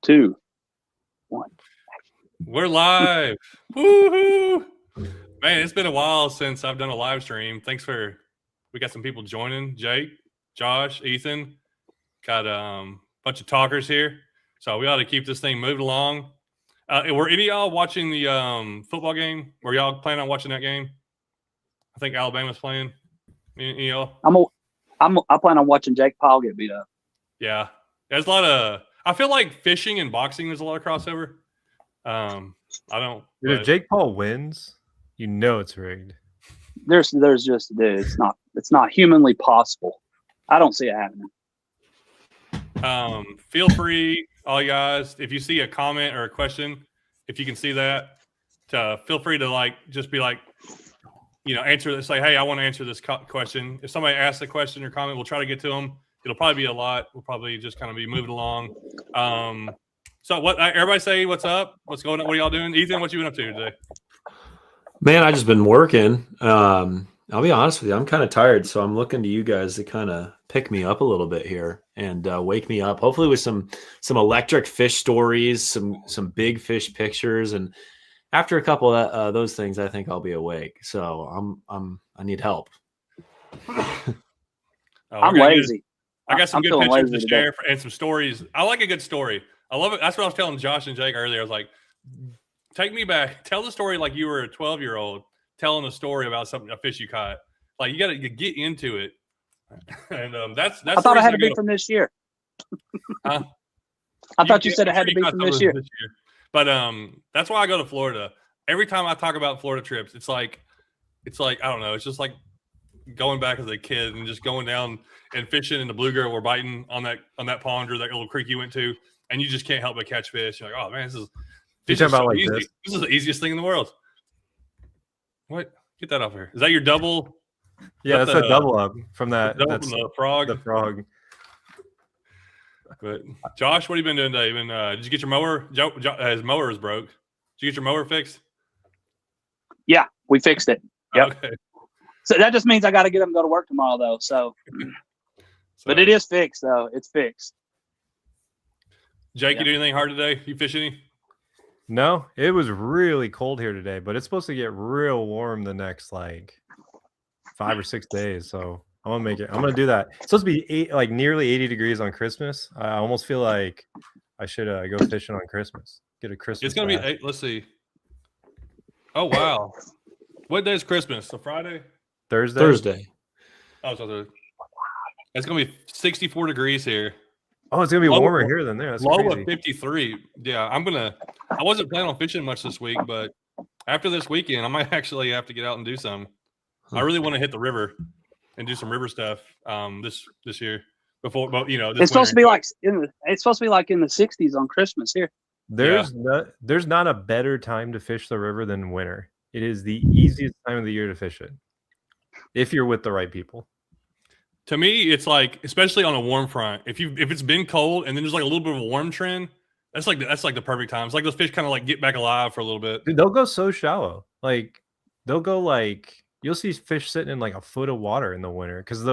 2, 1. We're live. Woohoo! Man, it's been a while since I've done a live stream. We got some people joining. Jake, Josh, Ethan. Got a bunch of talkers here. So we ought to keep this thing moving along. Were any of y'all watching the football game? Were y'all planning on watching that game? I think Alabama's playing. Any of y'all? I plan on watching Jake Paul get beat up. Yeah. There's a lot of – I feel like fishing and boxing, there's a lot of crossover. I don't – If Jake Paul wins, you know it's rigged. There's just, dude, it's not humanly possible. I don't see it happening. Feel free, all you guys, if you see a comment or a question, if you can see that, feel free to just be answer this. Say, hey, I want to answer this question. If somebody asks a question or comment, we'll try to get to them. It'll probably be a lot. We'll probably just kind of be moving along. So what? Everybody say what's up. What's going on? What are y'all doing? Ethan, what you been up to today? Man, I just been working. I'll be honest with you, I'm kind of tired, so I'm looking to you guys to kind of pick me up a little bit here and wake me up. Hopefully with some electric fish stories, some big fish pictures, and after a couple of those things, I think I'll be awake. So I need help. I'm lazy. I got some good pictures to share and some stories. I like a good story. I love it. That's what I was telling Josh and Jake earlier. I was like, take me back. Tell the story like you were a 12-year-old telling a story about a fish you caught. Like you got to get into it. And that's. I thought it had to be from this year. I thought you said it had to be from this year. But that's why I go to Florida. Every time I talk about Florida trips, it's like I don't know. It's just like going back as a kid and just going down and fishing in the bluegill or biting on that pond or that little creek you went to, and you just can't help but catch fish. You're like, oh man, this is so easy. This is the easiest thing in the world. What? Get that off here. Is that your double? Yeah, that's a double up from that. That's the frog. The frog. But Josh, what have you been doing today? Did you get your mower? His mower is broke. Did you get your mower fixed? Yeah, we fixed it. Yep. Okay. So that just means I got to get him to go to work tomorrow, though. So, but it is fixed, though. It's fixed. Jake, you do anything hard today? You fish any? No, it was really cold here today, but it's supposed to get real warm the next 5 or 6 days. So I'm gonna make it. I'm gonna do that. It's supposed to be nearly 80 degrees on Christmas. I almost feel like I should go fishing on Christmas. Get a Christmas. It's gonna be. Let's see. Oh wow, what day is Christmas? So Friday. Thursday. Oh, so it's gonna be 64 degrees here. Oh, it's gonna be warmer here than there. That's low crazy. of 53. Yeah, I wasn't planning on fishing much this week, but after this weekend, I might actually have to get out and do some. I really want to hit the river and do some river stuff this year. Before, but it's supposed to be it's supposed to be like in the 60s on Christmas here. There's not a better time to fish the river than winter. It is the easiest time of the year to fish it if you're with the right people. To me, it's especially on a warm front. If it's been cold and then there's a little bit of a warm trend, that's the perfect time. It's like those fish kind of get back alive for a little bit. Dude, they'll go so shallow. They'll go you'll see fish sitting in a foot of water in the winter because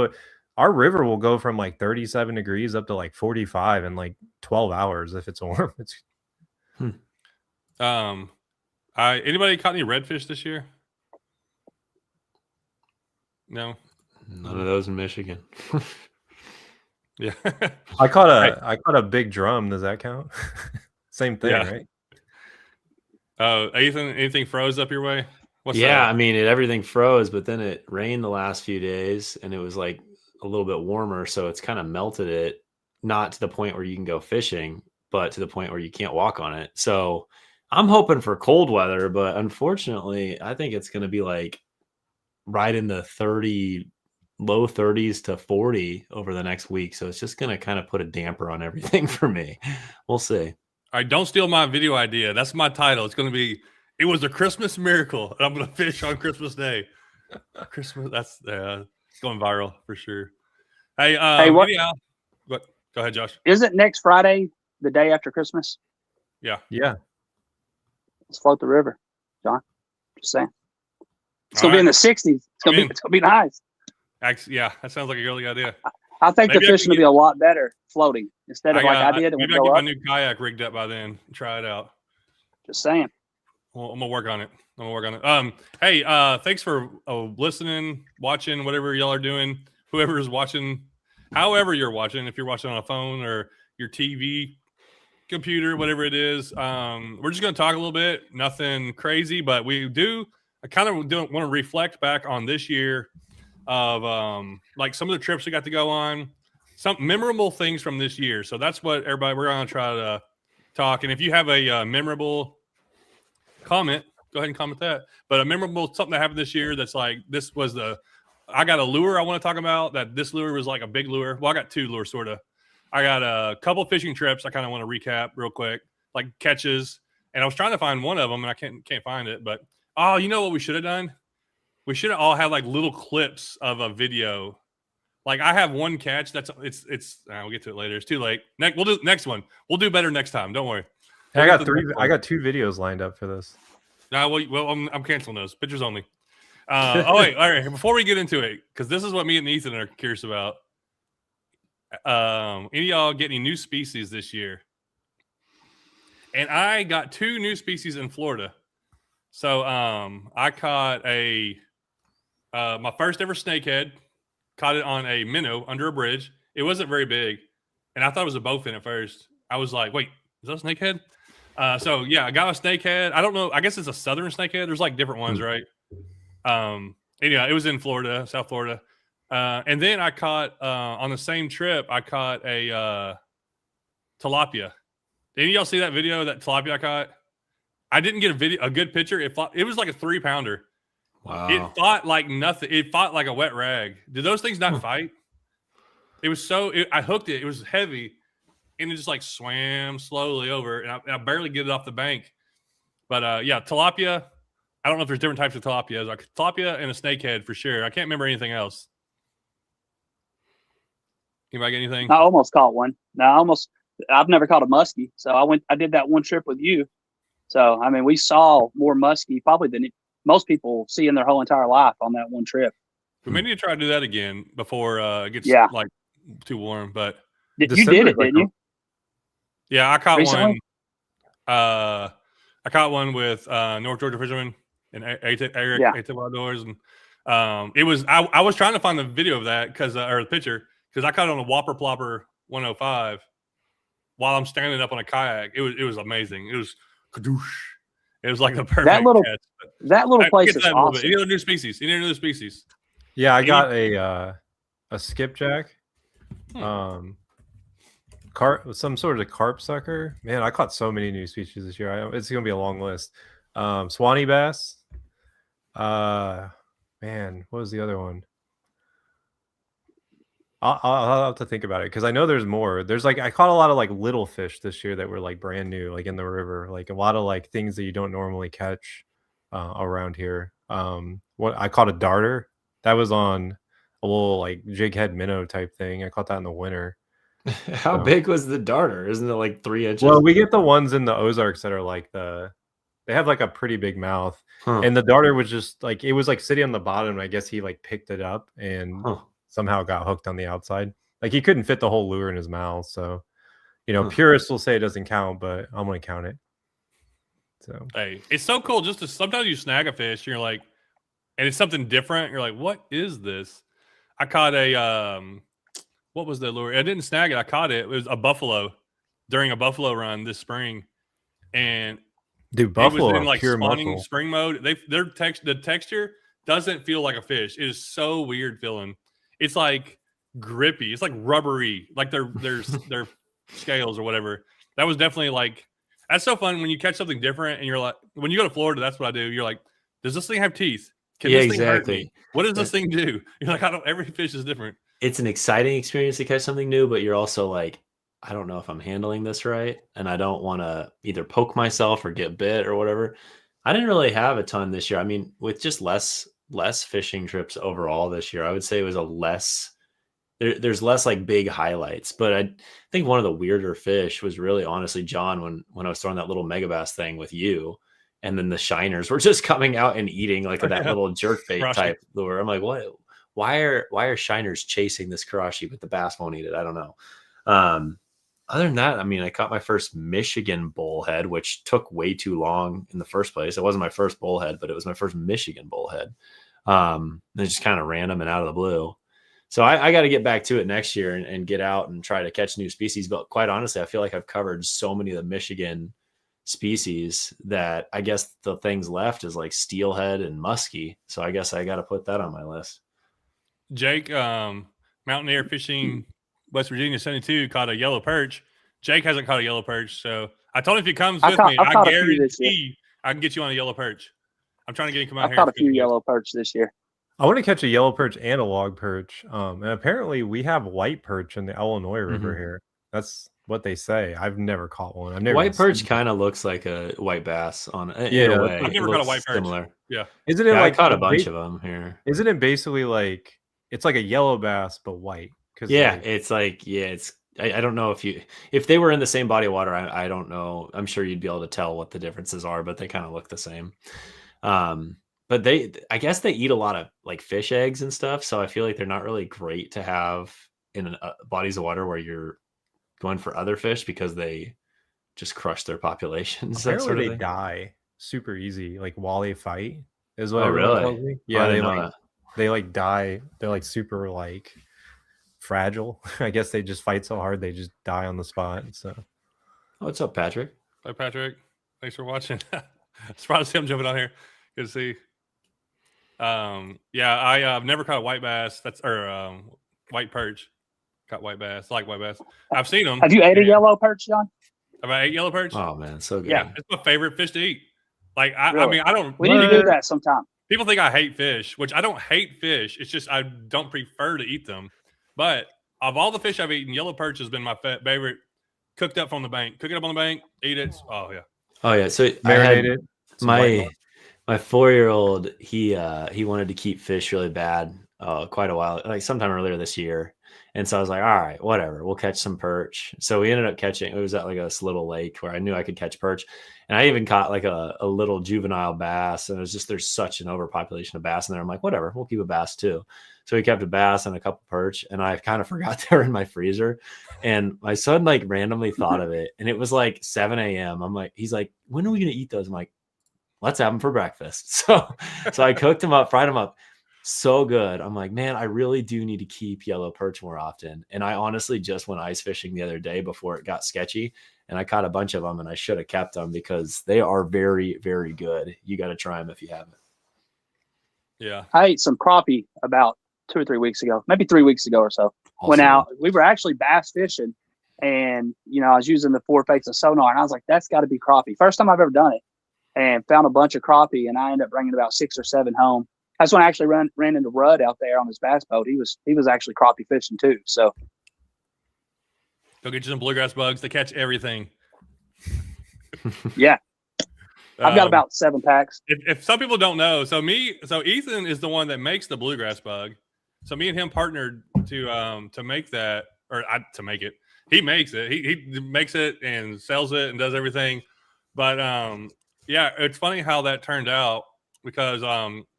our river will go from 37 degrees up to 45 in 12 hours if it's warm. Anybody caught any redfish this year? No. None of those in Michigan. Yeah. I caught a big drum. Does that count? Same thing, right? Ethan, anything froze up your way? I mean, everything froze, but then it rained the last few days and it was a little bit warmer. So it's kind of melted it, not to the point where you can go fishing, but to the point where you can't walk on it. So I'm hoping for cold weather, but unfortunately, I think it's going to be right in the low 30s to 40 over the next week. So it's just going to kind of put a damper on everything for me. We'll see. All right, don't steal my video idea. That's my title. It's going to be, it was a Christmas miracle, and I'm going to fish on Christmas Day. Christmas, that's it's going viral for sure. Hey, what? Go ahead, Josh. Isn't next Friday the day after Christmas? Yeah. Let's float the river, John. Just saying. It's going to be in the 60s. It's going to be nice. Yeah, that sounds like a really good idea. I think Maybe the I fishing can will be a lot better floating instead of like I did. Maybe I'll get my new kayak rigged up by then and try it out. Just saying. Well, I'm gonna work on it. Hey, thanks for listening, watching, whatever y'all are doing. Whoever is watching, however you're watching, if you're watching on a phone or your TV, computer, whatever it is. We're just gonna talk a little bit. Nothing crazy, but we do. I kind of want to reflect back on this year of like some of the trips we got to go on, some memorable things from this year. So that's what we're gonna try to talk. And if you have a memorable comment, go ahead and comment that. But a memorable something that happened this year that's like this was I got a lure I want to talk about. That this lure was like a big lure. Well, I got two lures sort of. I got a couple fishing trips. I kind of want to recap real quick, like catches. And I was trying to find one of them, and I can't find it. But you know what we should have done? We should have all had like little clips of a video. Like I have one catch. We'll get to it later. It's too late. We'll do next one. We'll do better next time. Don't worry. I got two videos lined up for this. Well, I'm canceling those. Pictures only. Wait. All right. Before we get into it, because this is what me and Ethan are curious about. Any of y'all get any new species this year? And I got 2 new species in Florida. So I caught my first ever snakehead. Caught it on a minnow under a bridge. It wasn't very big, and I thought it was a bowfin at first. I was like, "Wait, is that a snakehead?" So yeah, I got a snakehead. I don't know. I guess it's a southern snakehead. There's like different ones, right? Anyway, it was in Florida, South Florida. And then I caught on the same trip. I caught a tilapia. Did any of y'all see that video? That tilapia I caught. I didn't get a good picture. It was like a 3-pounder. Wow! It fought like nothing. It fought like a wet rag. Did those things not fight? It was I hooked it. It was heavy, and it just like swam slowly over, and I barely get it off the bank. But yeah, tilapia. I don't know if there's different types of tilapias. Like tilapia and a snakehead for sure. I can't remember anything else. Anybody get anything? I almost caught one. No, I've never caught a muskie. So I did that one trip with you. So, I mean, we saw more muskie probably than most people see in their whole entire life on that one trip. We may need to try to do that again before it gets like too warm. But you did it, didn't you? Yeah, I caught recently? one. I caught one with North Georgia Fisherman and Eric Outdoors, and it was. I was trying to find the video of that or the picture because I caught it on a Whopper Plopper 105 while I'm standing up on a kayak. It was amazing. It was kadoosh. It was like the perfect catch. That little place is awesome. Any other new species? Yeah, I got a skipjack. Some sort of carp sucker. Man, I caught so many new species this year. It's gonna be a long list. Swanee bass. Man, what was the other one? I'll have to think about it because I know there's more. There's I caught a lot of little fish this year that were brand new, in the river, a lot of things that you don't normally catch around here. I caught a darter that was on a little jig head minnow type thing. I caught that in the winter. How big was the darter? Isn't it 3 inches? Well, we get the ones in the Ozarks that are they have a pretty big mouth, and the darter was just it was sitting on the bottom. And I guess he picked it up and somehow got hooked on the outside. He couldn't fit the whole lure in his mouth. So, purists will say it doesn't count, but I'm going to count it. So, hey, it's so cool. Just to sometimes you snag a fish, and you're and it's something different. You're like, what is this? I caught a, what was the lure? I didn't snag it. I caught it. It was a buffalo during a buffalo run this spring. And dude, buffalo it was in pure spawning muscle. Spring mode. The texture doesn't feel like a fish. It is so weird feeling. It's grippy. It's rubbery. Their scales or whatever. That was definitely that's so fun when you catch something different and you're when you go to Florida, that's what I do. You're does this thing have teeth? Can this thing hurt me? What does this thing do? You're every fish is different. It's an exciting experience to catch something new, but you're also I don't know if I'm handling this right. And I don't want to either poke myself or get bit or whatever. I didn't really have a ton this year. I mean, with just less fishing trips overall this year, I would say it was there's less big highlights, but I think one of the weirder fish was really honestly John when I was throwing that little megabass thing with you, and then the shiners were just coming out and eating that little jerkbait type lure. I'm what why are shiners chasing this karashi, but the bass won't eat it? I don't know. Other than that, I mean, I caught my first Michigan bullhead, which took way too long in the first place. It wasn't my first bullhead, but it was my first Michigan bullhead. It's just kind of random and out of the blue. So I got to get back to it next year and get out and try to catch new species. But quite honestly, I feel like I've covered so many of the Michigan species that I guess the things left is like steelhead and muskie. So I guess I got to put that on my list. Jake, Mountaineer Fishing West Virginia 72 caught a yellow perch. Jake hasn't caught a yellow perch, so I told him if he comes with me, I guarantee I can get you on a yellow perch. I'm trying to get him to come out here. I caught a few yellow perch this year. I want to catch a yellow perch and a log perch. And apparently we have white perch in the Illinois River here. That's what they say. I've never caught one. I've never. White perch kind of looks like a white bass on in a way. I've never caught a white perch. Similar. Yeah. Isn't it like I caught a bunch of them here? Isn't it basically like it's like a yellow bass but white? It's like I don't know if they were in the same body of water. I don't know. I'm sure you'd be able to tell what the differences are, but they kind of look the same. But I guess they eat a lot of like fish eggs and stuff. So I feel like they're not really great to have in bodies of water where you're going for other fish because they just crush their populations. Apparently they die super easy, like while they fight. Is what really? Tells me. Yeah, they like die. They're like super like fragile. I guess they just fight so hard they just die on the spot. So, what's up, Patrick? Hi, Patrick. Thanks for watching. Surprised to see him jumping on here. Good to see. I've never caught a white bass. White perch. Caught white bass. I like white bass. I've seen them. Have you ate a yellow perch, John? Have I ate yellow perch? Oh man, so good. Yeah, it's my favorite fish to eat. Like Really? I mean, I don't. We need to do that sometime. People think I hate fish, which I don't hate fish. It's just I don't prefer to eat them. But of all the fish I've eaten, yellow perch has been my favorite. Cooked up from the bank. Cook it up on the bank. Eat it. Oh yeah. So marinated. My 4-year-old, he wanted to keep fish really bad quite a while, like sometime earlier this year. And so I was like, all right, whatever, we'll catch some perch. So we ended up catching, it was at like this little lake where I knew I could catch perch. And I even caught like a little juvenile bass. And it was just, there's such an overpopulation of bass in there. I'm like, whatever, we'll keep a bass too. So we kept a bass and a couple perch. And I kind of forgot they were in my freezer. And my son like randomly thought of it. And it was like 7 a.m. He's like, when are we going to eat those? I'm like, let's have them for breakfast. So I cooked them up, fried them up. So good. I'm like, man, I really do need to keep yellow perch more often. And I honestly just went ice fishing the other day before it got sketchy, and I caught a bunch of them, and I should have kept them because they are very, very good. You got to try them if you haven't. Yeah. I ate some crappie about 2 or 3 weeks ago, maybe 3 weeks ago or so. Awesome. Went out. We were actually bass fishing, and I was using the 4 faces of sonar, and I was like, that's got to be crappie. First time I've ever done it, and found a bunch of crappie, and I ended up bringing about 6 or 7 home. That's when I actually ran into Rudd out there on his bass boat. He was actually crappie fishing too. So go get you some bluegrass bugs. They catch everything. Yeah. I've got about 7 packs. If some people don't know, so Ethan is the one that makes the bluegrass bug. So me and him partnered to make that, to make it. He makes it. He makes it and sells it and does everything. But yeah, it's funny how that turned out because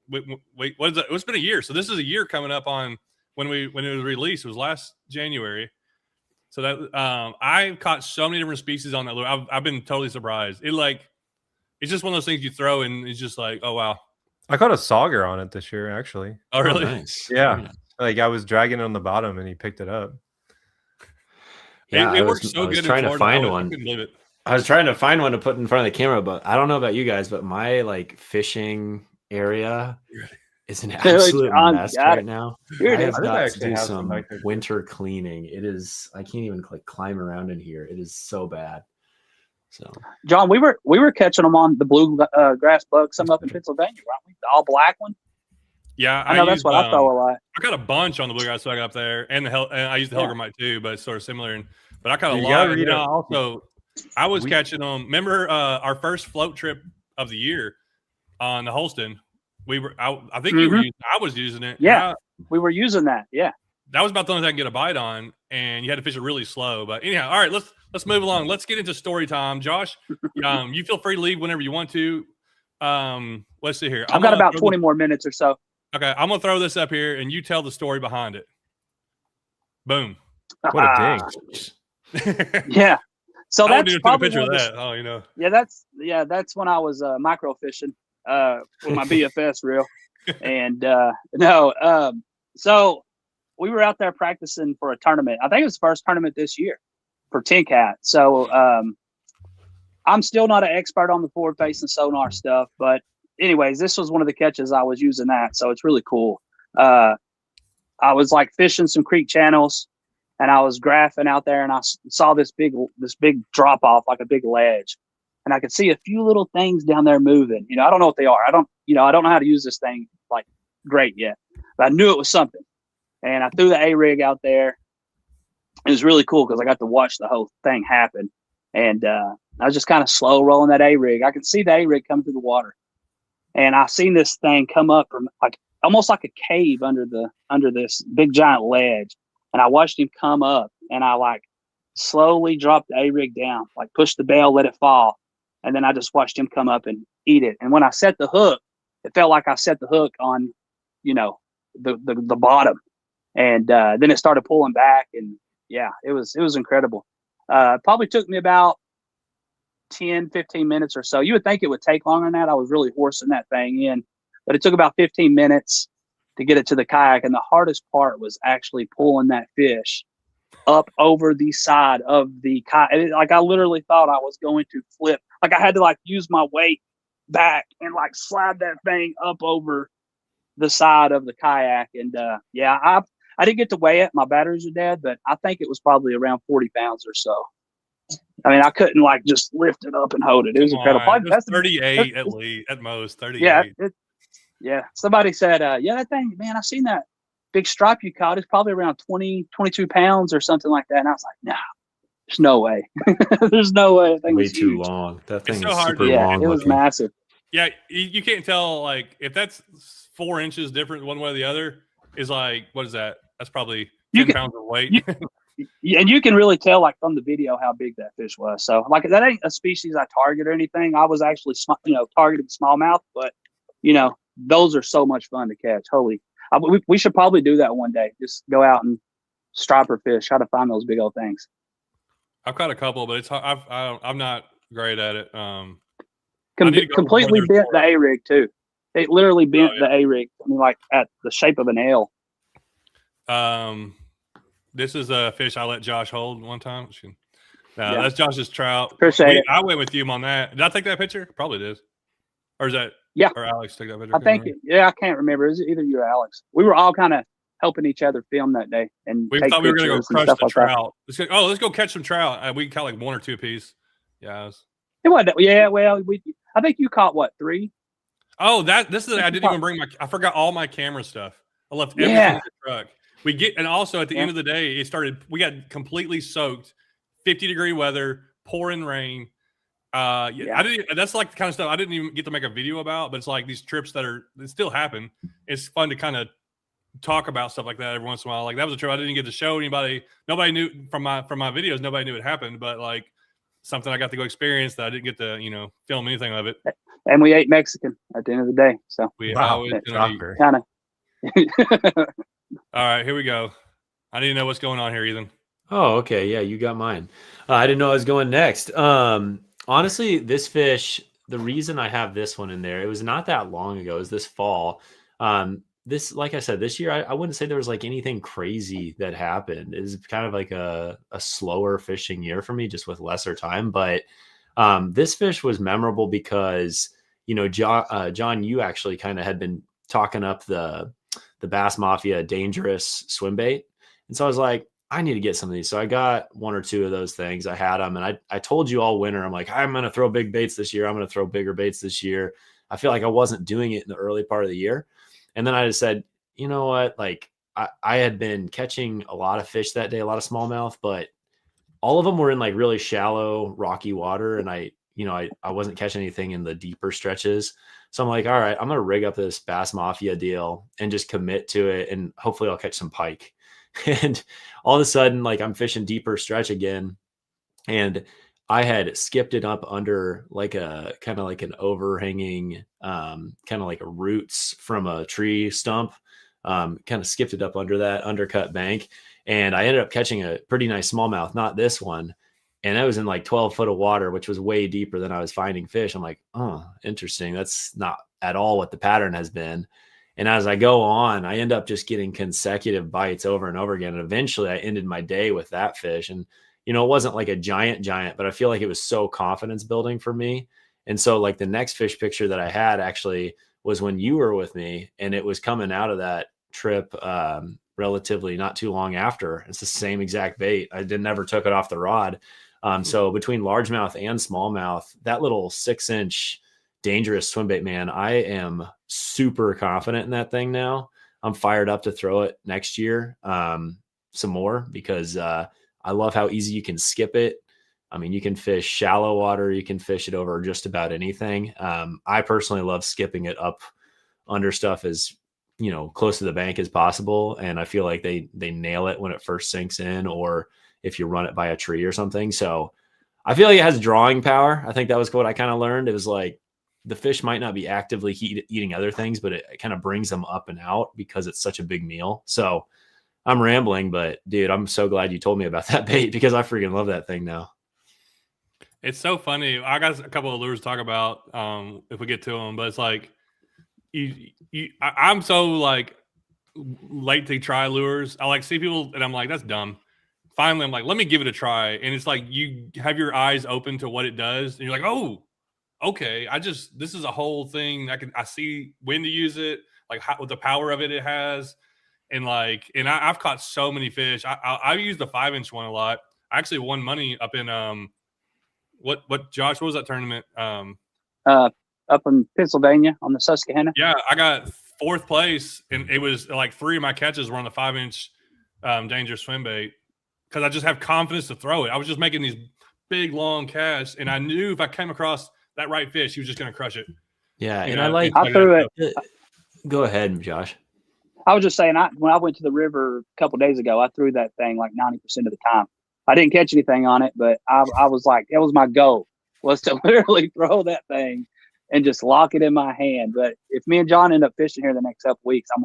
what is it? It's been a year. So this is a year coming up on when it was released. It was last January. So that I caught so many different species on that lure. I've been totally surprised. It's just one of those things you throw and it's just like, oh wow. I caught a sauger on it this year, actually. Oh really? Nice. Yeah. Like I was dragging it on the bottom and he picked it up. Yeah, it works so good. I was trying to find one. I couldn't believe it. I was trying to find one to put in front of the camera, but I don't know about you guys, but my like fishing area is an absolute mess right now. I have got to do some winter cleaning. It is, I can't even like climb around in here. It is so bad. So John, we were catching them on the blue grass bug, some up in Pennsylvania, weren't we? The all black one. Yeah, I know that's what I throw a lot. I got a bunch on the bluegrass bug up there, and and I use the Helgramite too, but it's sort of similar. But I caught a lot. Also, I was catching them. Remember our first float trip of the year on the Holston? I think you were using, I was using it. Yeah, we were using that. Yeah, that was about the only thing I could get a bite on, and you had to fish it really slow. But anyhow, all right, let's move along. Let's get into story time. Josh, you feel free to leave whenever you want to. Let's see here. I've got about 20 more minutes or so. Okay, I'm gonna throw this up here, and you tell the story behind it. Boom. What a ding. Yeah. So I wouldn't that's even take a probably picture of one of the- that. Oh, you know. Yeah, that's when I was micro fishing with my BFS reel, and so we were out there practicing for a tournament. I think it was the first tournament this year for 10 cat. So I'm still not an expert on the forward facing sonar stuff, but anyways, this was one of the catches I was using that, so it's really cool. I was like fishing some creek channels, and I was graphing out there, and I saw this big drop off, like a big ledge, and I could see a few little things down there moving. I don't know what they are. I don't know how to use this thing like great yet, but I knew it was something, and I threw the A-rig out there. It was really cool because I got to watch the whole thing happen, and I was just kind of slow rolling that A-rig. I could see the A-rig come through the water, and I seen this thing come up from like almost like a cave under this big giant ledge. And I watched him come up, and I like slowly dropped the A-rig down, like pushed the bail, let it fall. And then I just watched him come up and eat it. And when I set the hook, it felt like I set the hook on, the bottom. And then it started pulling back, and yeah, it was incredible. Probably took me about 10, 15 minutes or so. You would think it would take longer than that. I was really horsing that thing in, but it took about 15 minutes to get it to the kayak. And the hardest part was actually pulling that fish up over the side of the kayak. Like I literally thought I was going to flip. Like I had to like use my weight back and like slide that thing up over the side of the kayak. And I didn't get to weigh it. My batteries are dead, but I think it was probably around 40 pounds or so. I mean, I couldn't like just lift it up and hold it. It was incredible. It was 38 at least, at most 38. Yeah. Somebody said, that thing, man, I seen that big stripe you caught. It's probably around 20, 22 pounds or something like that. And I was like, nah, there's no way. There's no way. That thing Way was too huge. long. That thing It's is so hard super to- Yeah, long. it was looking. massive. Yeah, you can't tell like if that's 4 inches different one way or the other is like what is that? That's probably 10 pounds of weight. And you can really tell like from the video how big that fish was. So like that ain't a species I target or anything. I was actually targeting smallmouth, but those are so much fun to catch. We should probably do that one day. Just go out and striper fish, try to find those big old things. I've caught a couple, but it's I'm not great at it. I need to go Completely further bent for the it. A-rig too. It literally bent yeah. the A-rig. I mean, like at the shape of an L. This is a fish I let Josh hold one time. Yeah. That's Josh's trout. Appreciate it. I went with you on that. Did I take that picture? Probably did. Or is that? Yeah. Or Alex took that picture? I think, I can't remember. It was either you or Alex. We were all kind of helping each other film that day. And We take thought we were going to go pictures and crush stuff the like that. trout. Let's go catch some trout. We caught like 1 or 2 apiece. Yeah. It wasn't, well, I think you caught what, 3? Oh, I didn't even bring I forgot all my camera stuff. I left everything in the truck. And also at the end of the day, we got completely soaked, 50-degree weather, pouring rain. That's like the kind of stuff I didn't even get to make a video about, but it's like these trips that still happen. It's fun to kind of talk about stuff like that every once in a while. Like that was a trip I didn't get to show anybody. Nobody knew from my videos. Nobody knew it happened, but like something I got to go experience that I didn't get to film anything of it. And we ate Mexican at the end of the day. So We Wow, always gonna eat. kind of. All right, here we go. I need to know what's going on here, Ethan. Oh, okay. Yeah, you got mine. I didn't know I was going next. Honestly, this fish, the reason I have this one in there, it was not that long ago. It was this fall. Like I said, this year, I wouldn't say there was like anything crazy that happened. It was kind of like a slower fishing year for me, just with lesser time. But this fish was memorable because, John, you actually kind of had been talking up the Bass Mafia dangerous swim bait. And so I was like, I need to get some of these. So I got 1 or 2 of those things. I had them. And I told you all winter, I'm like, I'm going to throw big baits this year. I'm going to throw bigger baits this year. I feel like I wasn't doing it in the early part of the year. And then I just said, you know what? Like I had been catching a lot of fish that day, a lot of smallmouth, but all of them were in like really shallow, rocky water. And I wasn't catching anything in the deeper stretches. So I'm like, all right, I'm going to rig up this Bass Mafia deal and just commit to it. And hopefully I'll catch some pike. And all of a sudden, like I'm fishing deeper stretch again. And I had skipped it up under like a kind of like an overhanging, kind of like a roots from a tree stump. Kind of skipped it up under that undercut bank. And I ended up catching a pretty nice smallmouth, not this one. And I was in like 12 foot of water, which was way deeper than I was finding fish. I'm like, oh, interesting. That's not at all what the pattern has been. And as I go on, I end up just getting consecutive bites over and over again. And eventually I ended my day with that fish. And, it wasn't like a giant, but I feel like it was so confidence building for me. And so like the next fish picture that I had actually was when you were with me, and it was coming out of that trip relatively not too long after. It's the same exact bait. I never took it off the rod. So between largemouth and smallmouth, that little 6-inch dangerous swim bait, man, I am super confident in that thing now. I'm fired up to throw it next year some more because I love how easy you can skip it. I mean, you can fish shallow water. You can fish it over just about anything. I personally love skipping it up under stuff as, close to the bank as possible. And I feel like they nail it when it first sinks in, or if you run it by a tree or something. So I feel like it has drawing power. I think that was what I kind of learned. It was like the fish might not be actively eating other things, but it kind of brings them up and out because it's such a big meal. So I'm rambling, but dude, I'm so glad you told me about that bait because I freaking love that thing now. It's so funny. I got a couple of lures to talk about if we get to them, but it's like I'm so like late to try lures. I like see people and I'm like, that's dumb. Finally, I'm like, let me give it a try. And it's like you have your eyes open to what it does, and you're like, oh, okay. This is a whole thing. I see when to use it, like what the power of it has. And I've caught so many fish. I used the 5-inch one a lot. I actually won money up in what Josh, what was that tournament? Up in Pennsylvania on the Susquehanna. Yeah, I got 4th place, and it was like 3 of my catches were on the 5-inch dangerous swim bait because I just have confidence to throw it. I was just making these big long casts, and I knew if I came across that right fish, he was just going to crush it. Yeah, and I threw it. Go ahead, Josh. I was just saying, when I went to the river a couple of days ago, I threw that thing like 90% of the time. I didn't catch anything on it, but I was like, that was my goal, was to literally throw that thing and just lock it in my hand. But if me and John end up fishing here the next couple of weeks, I'm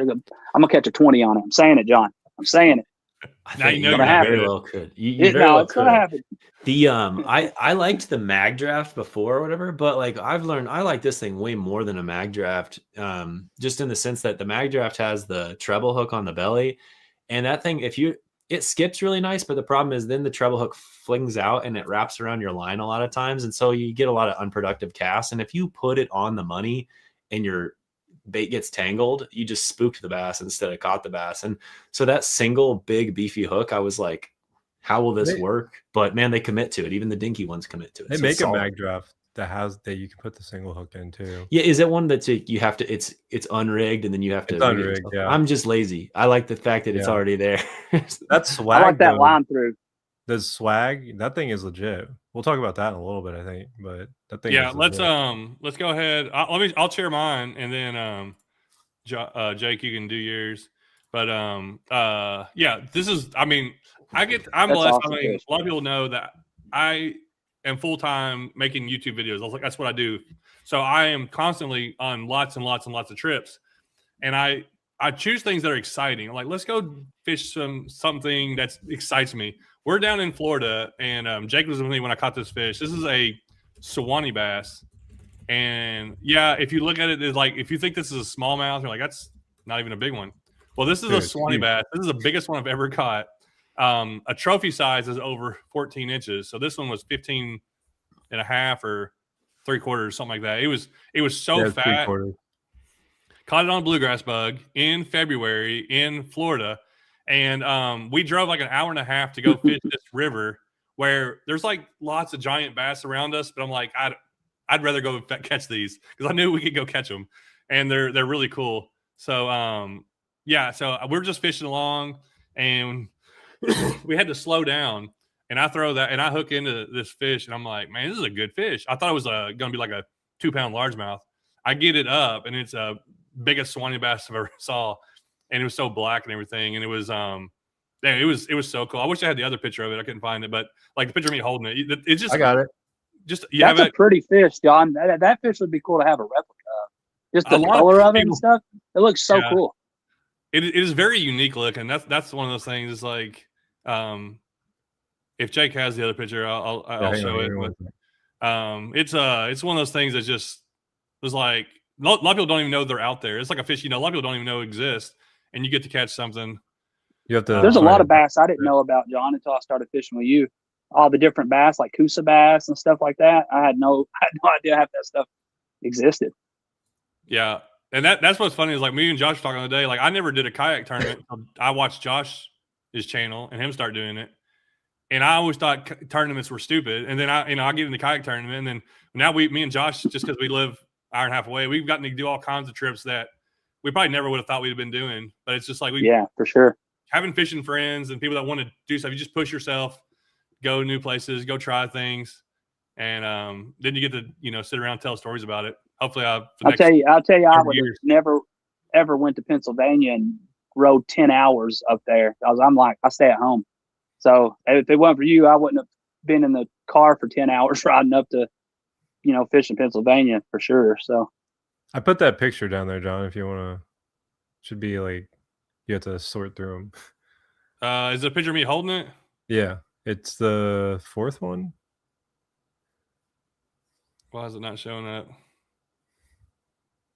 gonna catch a 20 on it. I'm saying it, John. I'm saying it. I think you very well could. It's gonna happen. The I liked the mag draft before or whatever, but like I've learned I like this thing way more than a mag draft. Just in the sense that the mag draft has the treble hook on the belly, and that thing, it skips really nice, but the problem is then the treble hook flings out and it wraps around your line a lot of times, and so you get a lot of unproductive casts. And if you put it on the money and your bait gets tangled, you just spooked the bass instead of caught the bass. And so that single big beefy hook, I was like, how will this work? But man, they commit to it. Even the dinky ones commit to it. They make a mag draft that you can put the single hook in too. Yeah, is it one that's you have to? It's unrigged, and then you have to. It's unrigged. Yeah, I'm just lazy. I like the fact that it's already there. That's swag. I like that line through. The swag, that thing is legit. We'll talk about that in a little bit, I think. But that thing. Yeah, is let's legit. go ahead. I'll share mine, and then Jake, you can do yours. But yeah, this is. I mean, I'm blessed. Awesome. I mean, a lot of people know that I am full time making YouTube videos. I was like, that's what I do. So I am constantly on lots and lots and lots of trips, and I choose things that are exciting. I'm like, let's go fish something that excites me. We're down in Florida, and Jake was with me when I caught this fish. This is a Sewanee bass. And yeah, if you look at it, it's like if you think this is a smallmouth, you're like, that's not even a big one. Well, this is a Sewanee bass. This is the biggest one I've ever caught. A trophy size is over 14 inches. So this one was 15 and a half or 3/4, something like that. It was so fat. Caught it on a bluegrass bug in February in Florida. And we drove like an hour and a half to go fish this river where there's like lots of giant bass around us. But I'm like, I'd rather go catch these because I knew we could go catch them, and they're really cool. So yeah, so we're just fishing along, and we had to slow down. And I throw that, and I hook into this fish, and I'm like, man, this is a good fish. I thought it was going to be like a 2-pound largemouth. I get it up, and it's a biggest Sewanee bass I've ever saw, and it was so black and everything, and it was Yeah, it was so cool. I wish I had the other picture of it. I couldn't find it, but like the picture of me holding it, it's just I got it. just you have That's a it. pretty fish, John. That fish would be cool to have a replica of. Just A the lot of color of it and people- stuff. It looks so Yeah. cool. It is very unique looking. That's one of those things. Is like, if Jake has the other picture, I'll hang show on, it. give me one But it's one of those things that just was like a lot of people don't even know they're out there. It's like a fish, a lot of people don't even know exist, and you get to catch something. You have to. There's a find lot it. of bass I didn't know about, John, until I started fishing with you. All the different bass, like Coosa bass and stuff like that. I had no idea half that stuff existed. Yeah, and that's what's funny is like me and Josh were talking the other day. Like I never did a kayak tournament. I watched Josh's channel and him start doing it, and I always thought tournaments were stupid. And then I get in the kayak tournament, and then now me and Josh, just because we live an hour and a half away, we've gotten to do all kinds of trips that we probably never would have thought we'd have been doing. But it's just like For sure. having fishing friends and people that want to do stuff. You just push yourself, go new places, go try things, and then you get to sit around and tell stories about it. Hopefully, I'll tell you, I would have years. never ever went to Pennsylvania and rode 10 hours up there. I'm like, I stay at home. So if it wasn't for you, I wouldn't have been in the car for 10 hours riding up to, fish in Pennsylvania for sure. So I put that picture down there, John. If you want to, should be like you have to sort through them. Is there a picture of me holding it? Yeah, it's the fourth one. Why is it not showing up?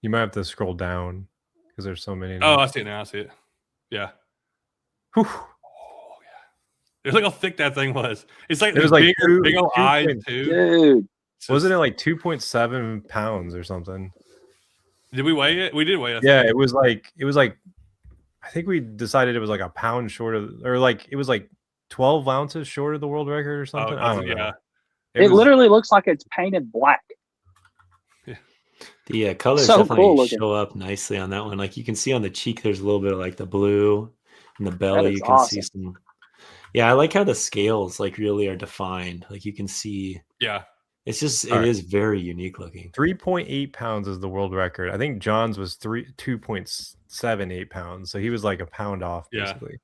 You might have to scroll down because there's so many. Oh, I see it now. I see it. Yeah. Whew. Oh yeah. Look how thick that thing was. It's like It was like big old eyes too. dude, Wasn't it like 2.7 pounds or something? Did we weigh it? We did weigh it. Yeah, it was like I think we decided it was like a pound short of, or like it was like 12 ounces short of the world record or something. I don't know. Yeah. it literally looks like it's painted black. The colors So definitely cool looking. show up nicely on that one. Like you can see on the cheek, there's a little bit of like the blue, and the belly. is You can see awesome. some. Yeah, I like how the scales like really are defined. Like you can see. Yeah. It's just All it right. is very unique looking. 3.8 pounds is the world record. I think John's was 2.78 pounds. So he was like a pound off Yeah. basically.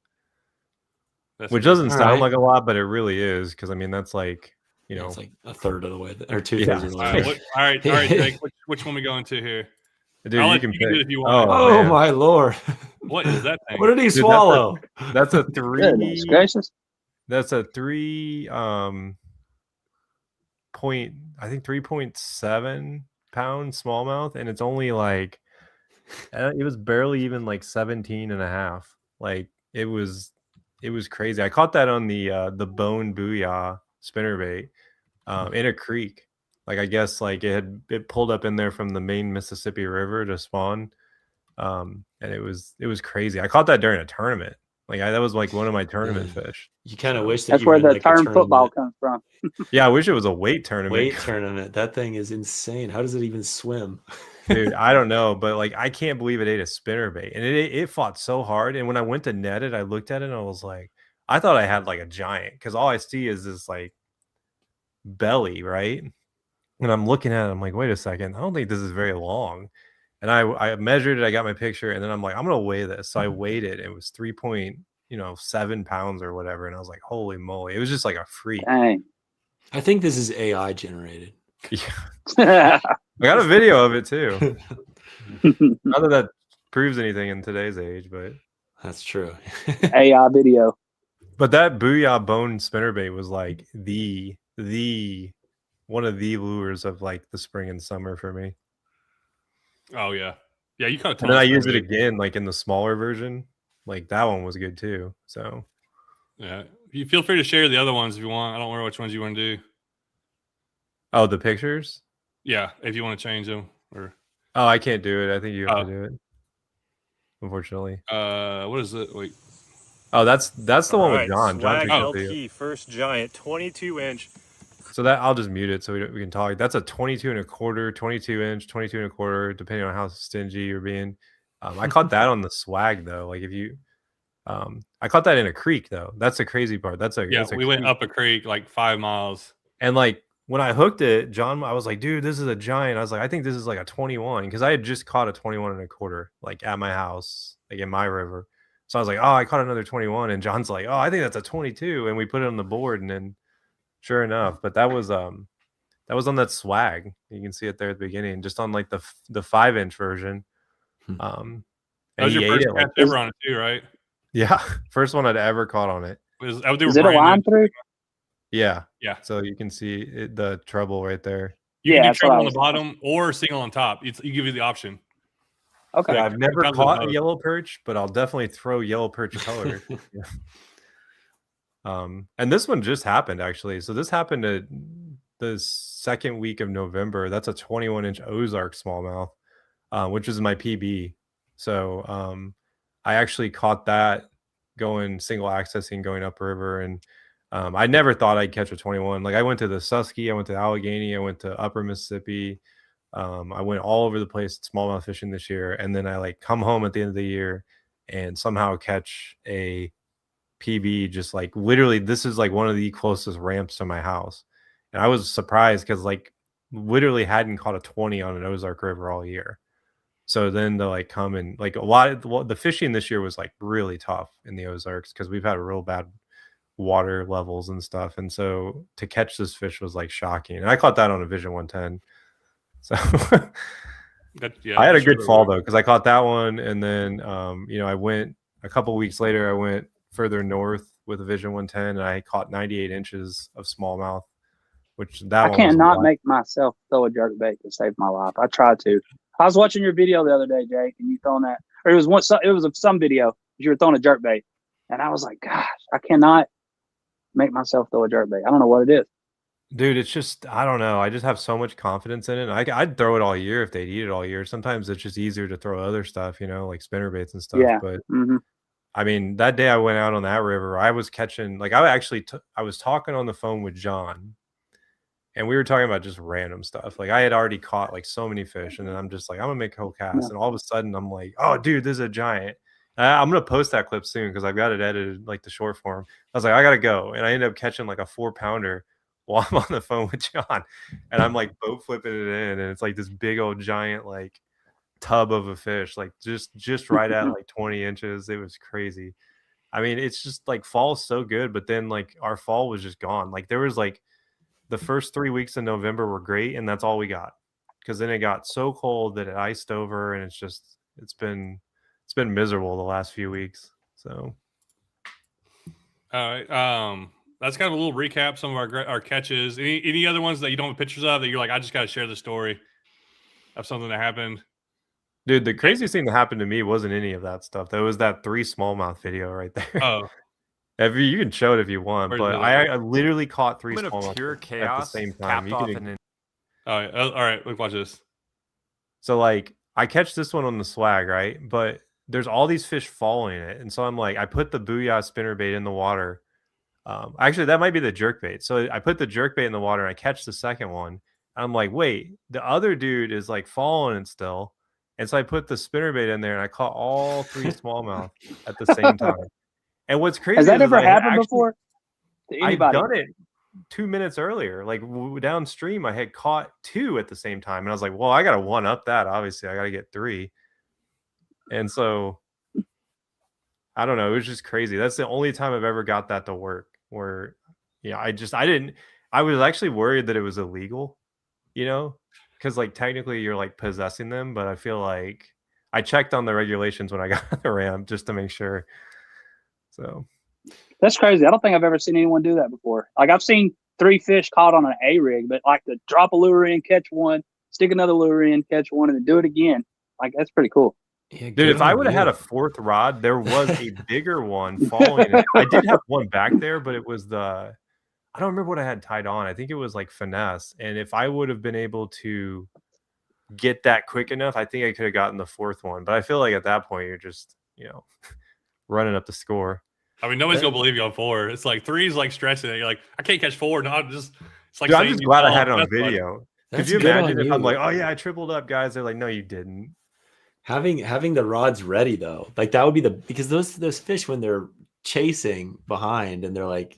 That's Which doesn't All sound right. like a lot, but it really is. Because I mean, that's like, Yeah, it's like a third of the way, or 2/3 Yeah. of the All way. right, all right, Jake. Which one we going to here? dude, I'll you let can you pick. do it if you want. Oh man. my lord! What is that thing? What did he that's a- swallow? That's a Goodness three. gracious. That's a 3.7 pound smallmouth, and it's only like it was barely even like 17 and a half. Like it was crazy. I caught that on the bone booyah spinnerbait in a creek. Like I guess like it pulled up in there from the main Mississippi River to spawn, and it was crazy. I caught that during a tournament. Like that was like one of my tournament fish. You kind of wish that That's you where were in, the like, a term football tournament. comes from. Yeah, I wish it was a weight tournament. Weight tournament. That thing is insane. How does it even swim? Dude, I don't know, but like I can't believe it ate a spinnerbait, and it fought so hard. And when I went to net it, I looked at it and I was like, I thought I had like a giant because all I see is this like belly, right? And I'm looking at it, I'm like, wait a second, I don't think this is very long. And I measured it, I got my picture, and then I'm like, I'm gonna weigh this. So I weighed it. It was 3.7 pounds or whatever, and I was like, holy moly, it was just like a freak. Dang. I think this is AI generated. Yeah, I got a video of it too. Not that that proves anything in today's age, but That's true. AI video. But that booyah bone spinnerbait was like the one of the lures of like the spring and summer for me. Oh yeah, yeah. You kind of. And then I used it again, like in the smaller version. Like that one was good too. So Yeah, you feel free to share the other ones if you want. I don't know which ones you want to do. oh, the pictures? Yeah, if you want to change them or. Oh, I can't do it. I think you have to do it. Unfortunately. What is it? Wait. Oh, that's the one with John. John Swag took the video. LP, first giant, 22-inch. So that I'll just mute it so we can talk. That's a 22 and a quarter, 22 inch, 22 and a quarter, depending on how stingy you're being. I caught that on the swag though. Like if you, I caught that in a creek though. That's the crazy part. That's a We went up a creek like 5 miles. And like when I hooked it, John, I was like, dude, this is a giant. I was like, I think this is like a 21 because I had just caught a 21 and a quarter like at my house, like in my river. So I was like, oh, I caught another 21. And John's like, oh, I think that's a 22. And we put it on the board. And then sure enough, but that was on that swag. You can see it there at the beginning, just on like the 5-inch version. That And was he your ate first it like, catch ever on it too, right? yeah, first one I'd ever caught on it. Is it a line through? Yeah. Yeah. So you can see the treble right there. You Yeah, can do that's what treble I on the was- bottom or single on top. You give you the option. Okay. Yeah, Like, I've never it comes with caught a both. yellow perch, but I'll definitely throw yellow perch color. Yeah. And this one just happened actually. So this happened at the second week of November. That's a 21-inch Ozark smallmouth, which is my PB. So I actually caught that going single accessing, going upriver, and I never thought I'd catch a 21. Like I went to the Susky, I went to Allegheny, I went to Upper Mississippi. I went all over the place smallmouth fishing this year, and then I like come home at the end of the year and somehow catch a PB. Just like literally, this is like one of the closest ramps to my house, and I was surprised because like literally hadn't caught a 20 on an Ozark River all year. So then to like come and like a lot of the fishing this year was like really tough in the Ozarks because we've had real bad water levels and stuff, and so to catch this fish was like shocking. And I caught that on a Vision 110. So I had a good fall though, because I caught that one, and then I went a couple weeks later. I went further north with a Vision 110, and I caught 98 inches of smallmouth, which I cannot make myself throw a jerkbait to save my life. I tried to. I was watching your video the other day, Jake, and you throwing that, or it was some video you were throwing a jerkbait, and I was like, gosh, I cannot make myself throw a jerkbait. I don't know what it is. Dude, it's just, I don't know. I just have so much confidence in it. I'd throw it all year if they'd eat it all year. Sometimes it's just easier to throw other stuff, like spinnerbaits and stuff. Yeah. But Mm-hmm. I mean, that day I went out on that river, I was catching, like I was talking on the phone with John, and we were talking about just random stuff. Like I had already caught like so many fish, and then I'm just like, I'm gonna make a whole cast. Yeah. And all of a sudden I'm like, oh dude, this is a giant. I'm gonna post that clip soon because I've got it edited, like the short form. I was like, I gotta go. And I ended up catching like a 4-pounder while I'm on the phone with John, and I'm like boat flipping it in, and it's like this big old giant like tub of a fish, like just right at like 20 inches. It was crazy. I mean, it's just like fall's so good, but then like our fall was just gone. Like there was like the first 3 weeks in November were great, and that's all we got, because then it got so cold that it iced over, and it's been miserable the last few weeks. So all right, that's kind of a little recap. Some of our catches. Any other ones that you don't have pictures of that you're like, I just got to share the story of something that happened? Dude, the craziest thing that happened to me wasn't any of that stuff. That was that 3 smallmouth video right there. Oh, You can show it if you want, Where's but the- I literally caught 3 Moment of smallmouth pure at the chaos, same time. capped You off can, an all right. Look, watch this. so like I catch this one on the swag, right? But there's all these fish following it, and so I'm like, I put the Booyah spinnerbait in the water. Actually, that might be the jerkbait. So I put the jerkbait in the water, and I catch the second one. I'm like, wait, the other dude is like following it still. And so I put the spinnerbait in there, and I caught all 3 smallmouth at the same time. And what's crazy Has that is ever I had happened actually- before to I've anybody? done it 2 minutes earlier. Like downstream, I had caught 2 at the same time, and I was like, well, I got to one up that. Obviously, I got to get 3. And so I don't know. It was just crazy. That's the only time I've ever got that to work. Where, I was actually worried that it was illegal, because like technically you're like possessing them, but I feel like I checked on the regulations when I got on the ramp just to make sure. So That's crazy. I don't think I've ever seen anyone do that before. Like I've seen 3 fish caught on an A rig, but like to drop a lure in, catch one, stick another lure in, catch one, and then do it again. Like that's pretty cool. Yeah, dude, if I would have had a 4th rod, there was a bigger one following it. I did have one back there, but it was I don't remember what I had tied on. I think it was like finesse. And if I would have been able to get that quick enough, I think I could have gotten the 4th one. But I feel like at that point, you're just, running up the score. I mean, nobody's gonna believe you on 4. It's like 3 is like stretching it. You're like, I can't catch 4. No, it's like Dude, I'm saying just you glad I fall. had it on That's fun. video. Could That's you good imagine on if I'm you. like, oh yeah, I tripled up, guys? They're like, no, you didn't. Having the rods ready though, like that would be because those fish when they're chasing behind and they're like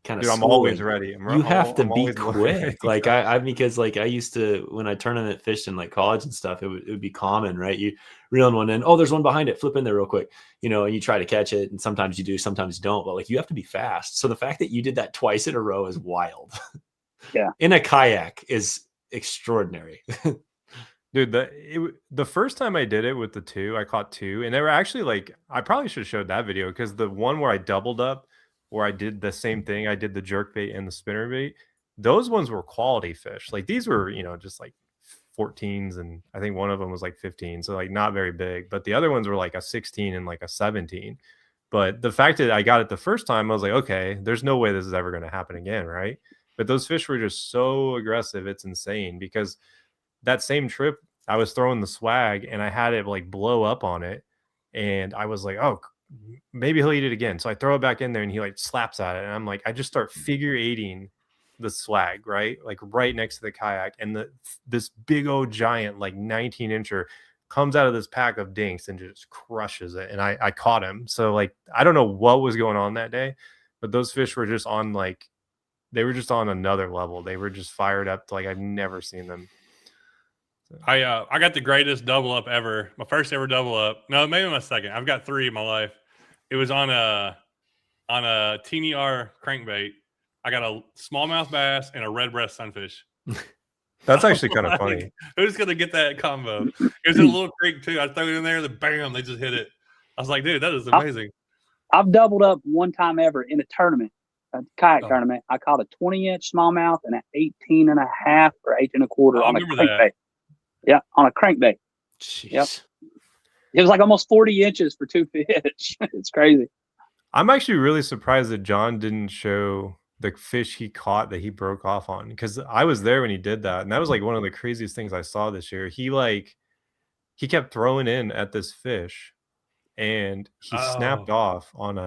kind of Dude, I'm always ready. You have to I'm be always ready. quick. Like I because like I used to, when I tournament fished in like college and stuff, it would be common, right? You reel in one in, oh, there's one behind it, flip in there real quick, you know, and you try to catch it, and sometimes you do, sometimes you don't, but like you have to be fast. So the fact that you did that twice in a row is wild. Yeah. In a kayak is extraordinary. Dude, the first time I did it with the 2, I caught 2, and they were actually like, I probably should have showed that video, because the one where I doubled up, where I did the same thing, I did the jerk bait and the spinner bait, those ones were quality fish. Like these were, you know, just like 14s, and I think one of them was like 15, so like not very big, but the other ones were like a 16 and like a 17. But the fact that I got it the first time, I was like, okay, there's no way this is ever going to happen again, right? But those fish were just so aggressive, it's insane. Because that same trip, I was throwing the swag and I had it like blow up on it, and I was like, oh, maybe he'll eat it again. So I throw it back in there and he like slaps at it, and I'm like, I just start figure eighting the swag, right? Like right next to the kayak, and this big old giant like 19-incher comes out of this pack of dinks and just crushes it, and I caught him. So like I don't know what was going on that day, but those fish were just on like, they were just on another level. They were just fired up like I've never seen them. I got the greatest double up ever. My first ever double up. No, maybe my second. I've got 3 in my life. It was on a teeny R crankbait. I got a smallmouth bass and a red breast sunfish. That's actually kind of funny. Who's gonna get that combo? It was in a little creek too. I threw it in there, then bam, they just hit it. I was like, dude, that is amazing. I've doubled up one time ever in a tournament, a kayak tournament. I caught a 20-inch smallmouth and an 18 and a half or 18 and a quarter on a crankbait. Yeah, on a crankbait. Jeez. Yep. It was like almost 40 inches for 2 fish. It's crazy. I'm actually really surprised that John didn't show the fish he caught that he broke off on, because I was there when he did that, and that was like one of the craziest things I saw this year. He kept throwing in at this fish, and he snapped off on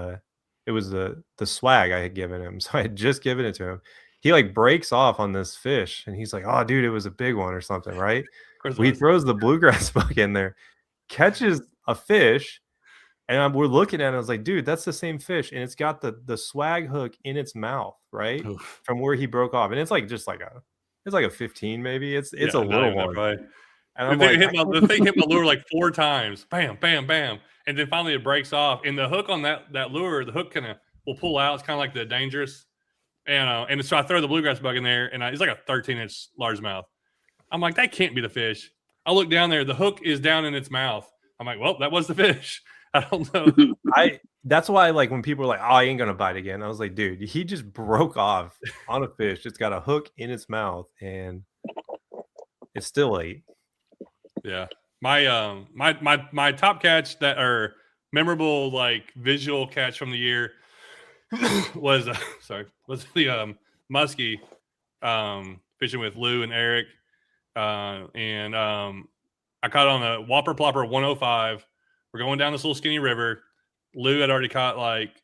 it was the swag I had given him. So I had just given it to him. He like breaks off on this fish, and he's like, oh dude, it was a big one or something, right? He throws the bluegrass bug in there, catches a fish, and we're looking at it. I was like, dude, that's the same fish, and it's got the swag hook in its mouth, right? Oof. From where he broke off, and it's like just like a 15 maybe. It's a little one. Right. And the thing hit my lure like 4 times, bam, bam, bam, and then finally it breaks off. And the hook on that lure, the hook kind of will pull out. It's kind of like the dangerous, and so I throw the bluegrass bug in there, and it's like a 13-inch largemouth. I'm like, that can't be the fish. I look down there, the hook is down in its mouth. I'm like, well, that was the fish. I don't know. That's why, like, when people are like, oh, I ain't gonna bite again, I was like, dude, he just broke off on a fish. It's got a hook in its mouth, and it's still ate. Yeah. My top catch that are memorable, like visual catch from the year was the muskie fishing with Lou and Eric. And I caught on a Whopper Plopper 105. We're going down this little skinny river. Lou had already caught like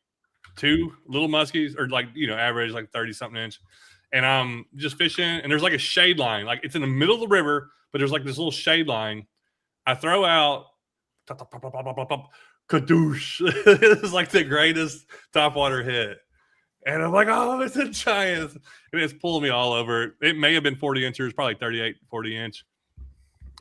2 little muskies, or like, average like 30-something inch. And I'm just fishing, and there's like a shade line. Like it's in the middle of the river, but there's like this little shade line. I throw out, kadoosh. It's like the greatest topwater hit. And I'm like, oh, it's a giant. And it's pulling me all over. It may have been 40 inches, probably 38, 40 inch.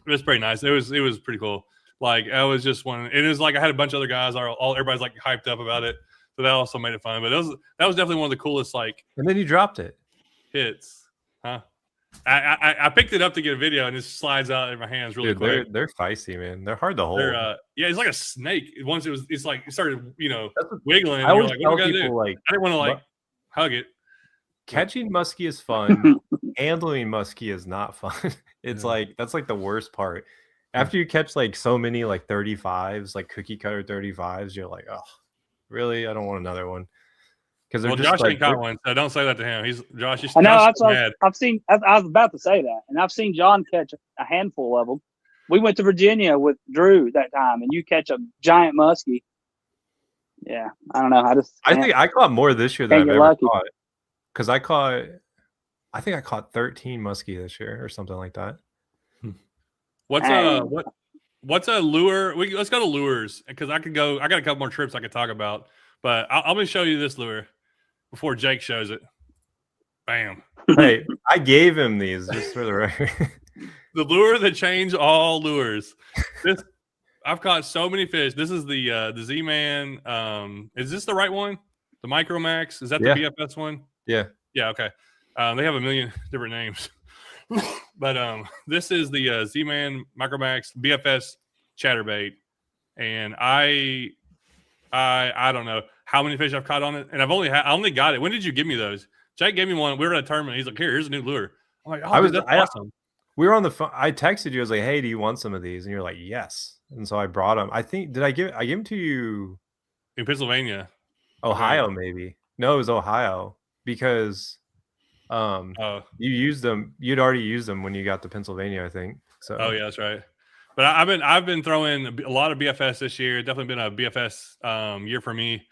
It was pretty nice. It was pretty cool. Like, I was just one. It was like I had a bunch of other guys. Everybody's like hyped up about it. So that also made it fun. But that was definitely one of the coolest, like. And then you dropped it. Hits. Huh? I picked it up to get a video, and it slides out in my hands really quick. They're feisty, man. They're hard to hold. Yeah, it's like a snake. Once it's like it started, wiggling. And I always you're like, what tell do I do? Like, I didn't want to hug it. Catching muskie is fun. Handling muskie is not fun. It's like that's like the worst part. After you catch like so many like 35s, like cookie cutter 35s, you're like, oh, really? I don't want another one. Because Josh ain't caught one, so don't say that to him. Josh. I know. That's what I've seen. I was about to say that, and I've seen John catch a handful of them. We went to Virginia with Drew that time, and you catch a giant muskie. Yeah, I don't know. I think I caught more this year than I've ever caught. Because I think I caught 13 muskie this year or something like that. What's a lure? Let's go to lures, because I got a couple more trips I could talk about, but I'm gonna show you this lure. before Jake shows it. Bam. Hey, I gave him these just for the record. The lure that changed all lures. I've caught so many fish. This is the Z-Man. Is this the right one? The Micromax? Is that the BFS one? Yeah. Yeah, okay. They have a million different names. But this is the Z-Man Micromax BFS chatterbait. And I don't know how many fish I've caught on it. And I only got it. When did you give me those? Jake gave me one. We were at a tournament. He's like, here's a new lure. I'm like, oh, that's awesome. We were on the phone. I texted you. I was like, hey, do you want some of these? And you're like, yes. And so I brought them. I think, I give them to you? In Pennsylvania. Ohio, maybe. No, it was Ohio because you used them. You'd already used them when you got to Pennsylvania, I think. So. Oh, yeah, that's right. But I've been throwing a lot of BFS this year. Definitely been a BFS year for me.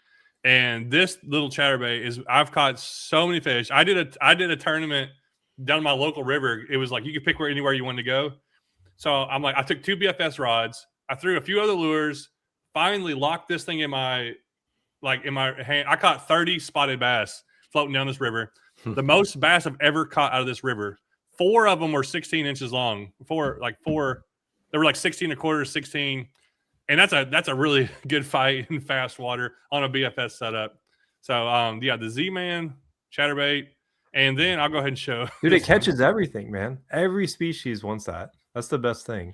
And this little chatterbait I've caught so many fish. I did a tournament down my local river. It was like you could pick anywhere you wanted to go. So I'm like, I took 2 BFS rods. I threw a few other lures. Finally locked this thing in my hand. I caught 30 spotted bass floating down this river. The most bass I've ever caught out of this river. 4 of them were 16 inches long. Four. They were like 16 and a quarter, 16. And that's a really good fight in fast water on a BFS setup. So the Z-Man chatterbait. And then I'll go ahead and show. Dude, it catches everything, man. Every species wants that. That's the best thing.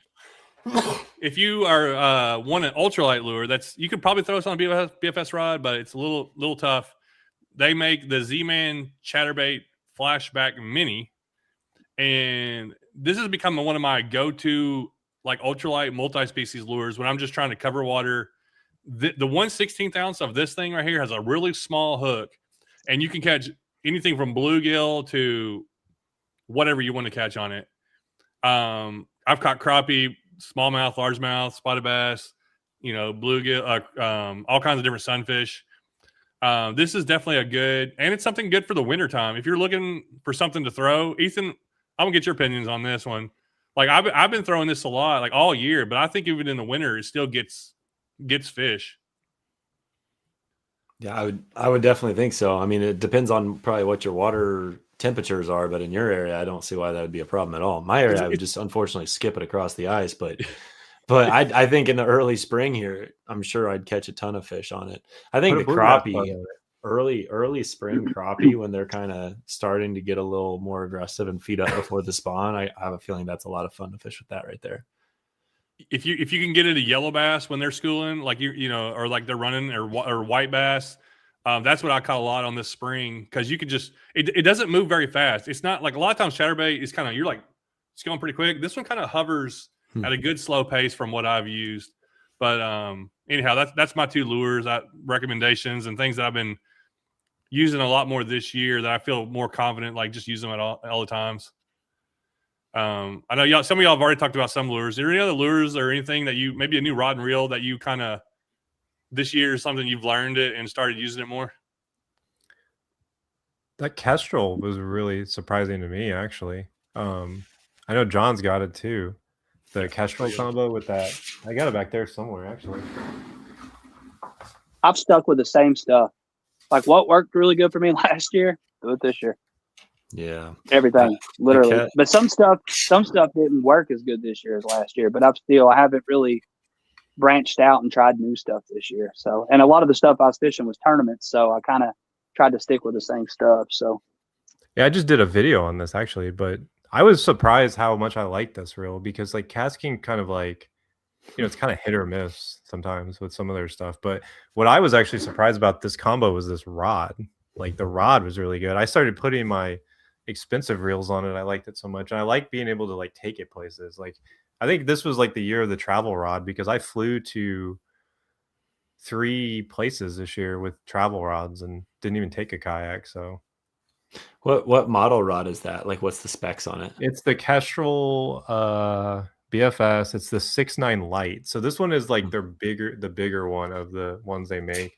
If you are want an ultralight lure, you could probably throw this on a BFS rod, but it's a little tough. They make the Z-Man chatterbait flashback mini, and this has become one of my go-to like ultralight multi-species lures when I'm just trying to cover water. The 1/16 ounce of this thing right here has a really small hook, and you can catch anything from bluegill to whatever you want to catch on it. I've caught crappie, smallmouth, largemouth, spotted bass, bluegill, all kinds of different sunfish. This is definitely and it's something good for the wintertime. If you're looking for something to throw, Ethan, I'm gonna get your opinions on this one. Like I've been throwing this a lot, like all year, but I think even in the winter, it still gets fish. Yeah, I would definitely think so. I mean, it depends on probably what your water temperatures are, but in your area, I don't see why that would be a problem at all. My area, I would just unfortunately skip it across the ice, but I think in the early spring here, I'm sure I'd catch a ton of fish on it. I think the crappie, early spring crappie, when they're kind of starting to get a little more aggressive and feed up before the spawn, I have a feeling that's a lot of fun to fish with that right there. If you can get it a yellow bass when they're schooling, like or like they're running or white bass, that's what I caught a lot on this spring, because you could just it doesn't move very fast. It's not like a lot of times chatterbait is you're like it's going pretty quick. This one kind of hovers at a good slow pace from what I've used. But anyhow, that's my 2 lures, recommendations, and things that I've been using a lot more this year that I feel more confident, like just use them at all the times. I know some of y'all have already talked about some lures. Are there any other lures or anything that maybe a new rod and reel that you kind of this year is something you've learned it and started using it more? That Kestrel was really surprising to me, actually. I know John's got it too. The Kestrel combo with that. I got it back there somewhere, actually. I've stuck with the same stuff. Like what worked really good for me last year, do it this year. Yeah, everything literally. But some stuff didn't work as good this year as last year. But I haven't really branched out and tried new stuff this year. So, and a lot of the stuff I was fishing was tournaments, so I kind of tried to stick with the same stuff. So, yeah, I just did a video on this actually, but I was surprised how much I like this reel, because like casting kind of like, it's kind of hit or miss sometimes with some of their stuff. But what I was actually surprised about this combo was this rod. Like the rod was really good. I started putting my expensive reels on it. I liked it so much. And I like being able to like take it places. Like I think this was like the year of the travel rod, because I flew to 3 places this year with travel rods and didn't even take a kayak. So what model rod is that? Like what's the specs on it? It's the Kestrel BFS. It's the 6.9 light. So this one is like the bigger one of the ones they make.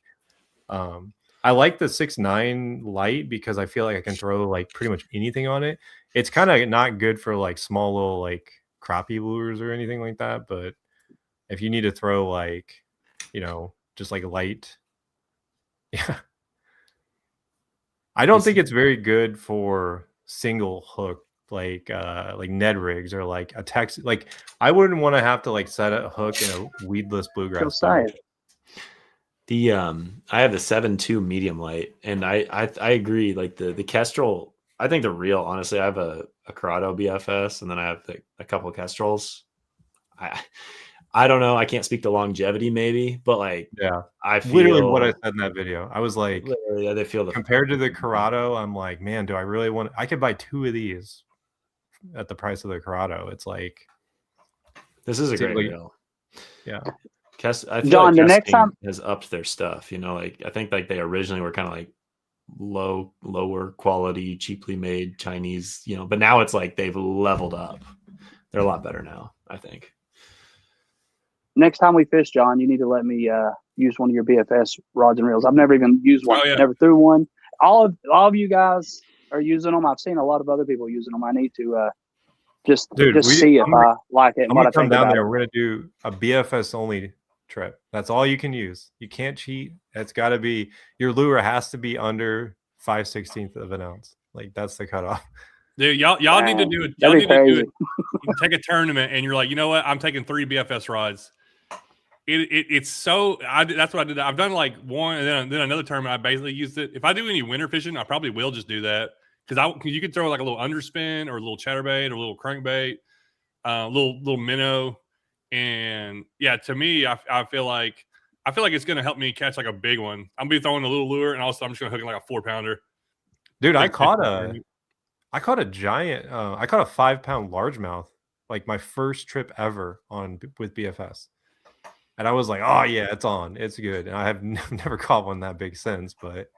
I like the 6.9 light because I feel like I can throw like pretty much anything on it. It's kind of not good for like small little like crappie lures or anything like that. But if you need to throw like, just like light. Yeah. I don't think it's very good for single hook like Ned rigs or like a Texas. Like I wouldn't want to have to like set a hook in a weedless bluegrass bow. The I have the 7.2 medium light, and I agree. Like the Kestrel, I think they're real. Honestly, I have a Corrado BFS, and then I have a couple of Kestrels. I don't know. I can't speak to longevity, maybe, but like, yeah, I feel literally what I said in that video. I was like, they feel compared to the Corrado, I'm like, man, do I really want? I could buy 2 of these at the price of the Corrado. It's like, this is a great deal. Yeah. I feel John, like the next time has upped their stuff. You know, like I think like they originally were kind of like lower quality, cheaply made Chinese. You know, but now it's like they've leveled up. They're a lot better now, I think. Next time we fish, John, you need to let me use one of your BFS rods and reels. I've never even used one. Never threw one. All of you guys are using them. I've seen a lot of other people using them. I need to just see if I like it. I'm gonna come down there. We're gonna do a BFS only trip. That's all you can use. You can't cheat. It's got to be, your lure has to be under 5/16 of an ounce. Like that's the cutoff. Dude, y'all need to do it. Y'all need to do it. You take a tournament and you're like, you know what? I'm taking 3 BFS rods. It's so. That's what I did. I've done like one, and then another tournament. I basically used it. If I do any winter fishing, I probably will just do that because you could throw like a little underspin or a little chatterbait or a little crankbait, little minnow. And yeah, to me, I feel like it's gonna help me catch like a big one. I'm gonna be throwing a little lure, and also I'm just gonna hook in like a 4-pounder. Dude, I caught a giant. I caught a 5-pound largemouth, like my first trip ever with BFS, and I was like, oh yeah, it's on, it's good. And I have never caught one that big since, but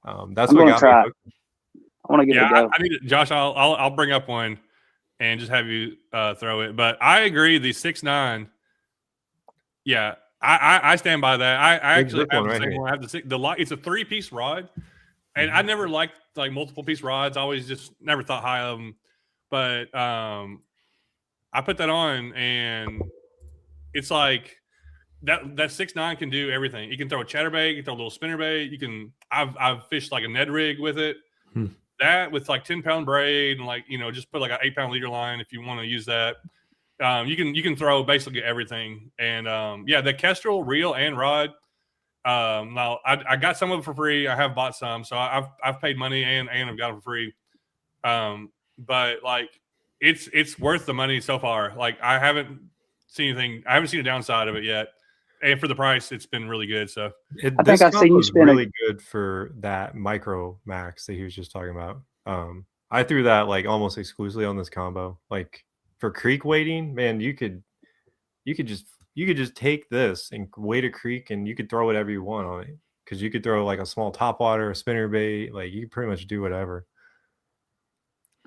that's what got me hooked. I want to give it a go. I need it, Josh. I'll bring up one and just have you throw it. But I agree, the 6.9. Yeah, I stand by that. I actually have the same one. I have the light. It's a 3-piece rod, and I never liked like multiple piece rods. I always just never thought high of them. But I put that on, and it's like that 6.9 can do everything. You can throw a chatterbait, you can throw a little spinnerbait. I've fished like a Ned rig with it. That with like 10-pound braid and like, just put like an 8-pound leader line if you want to use that. You can throw basically everything. And the Kestrel reel and rod. Now I got some of it for free. I have bought some, so I've paid money and I've got them for free. But like it's worth the money so far. Like I haven't seen a downside of it yet. And for the price, it's been really good. So I think I've seen you spend really good for that micro max that he was just talking about. I threw that like almost exclusively on this combo. Like for creek wading, man, you could just take this and wade a creek, and you could throw whatever you want on it, because you could throw like a small topwater, a spinnerbait, like you could pretty much do whatever.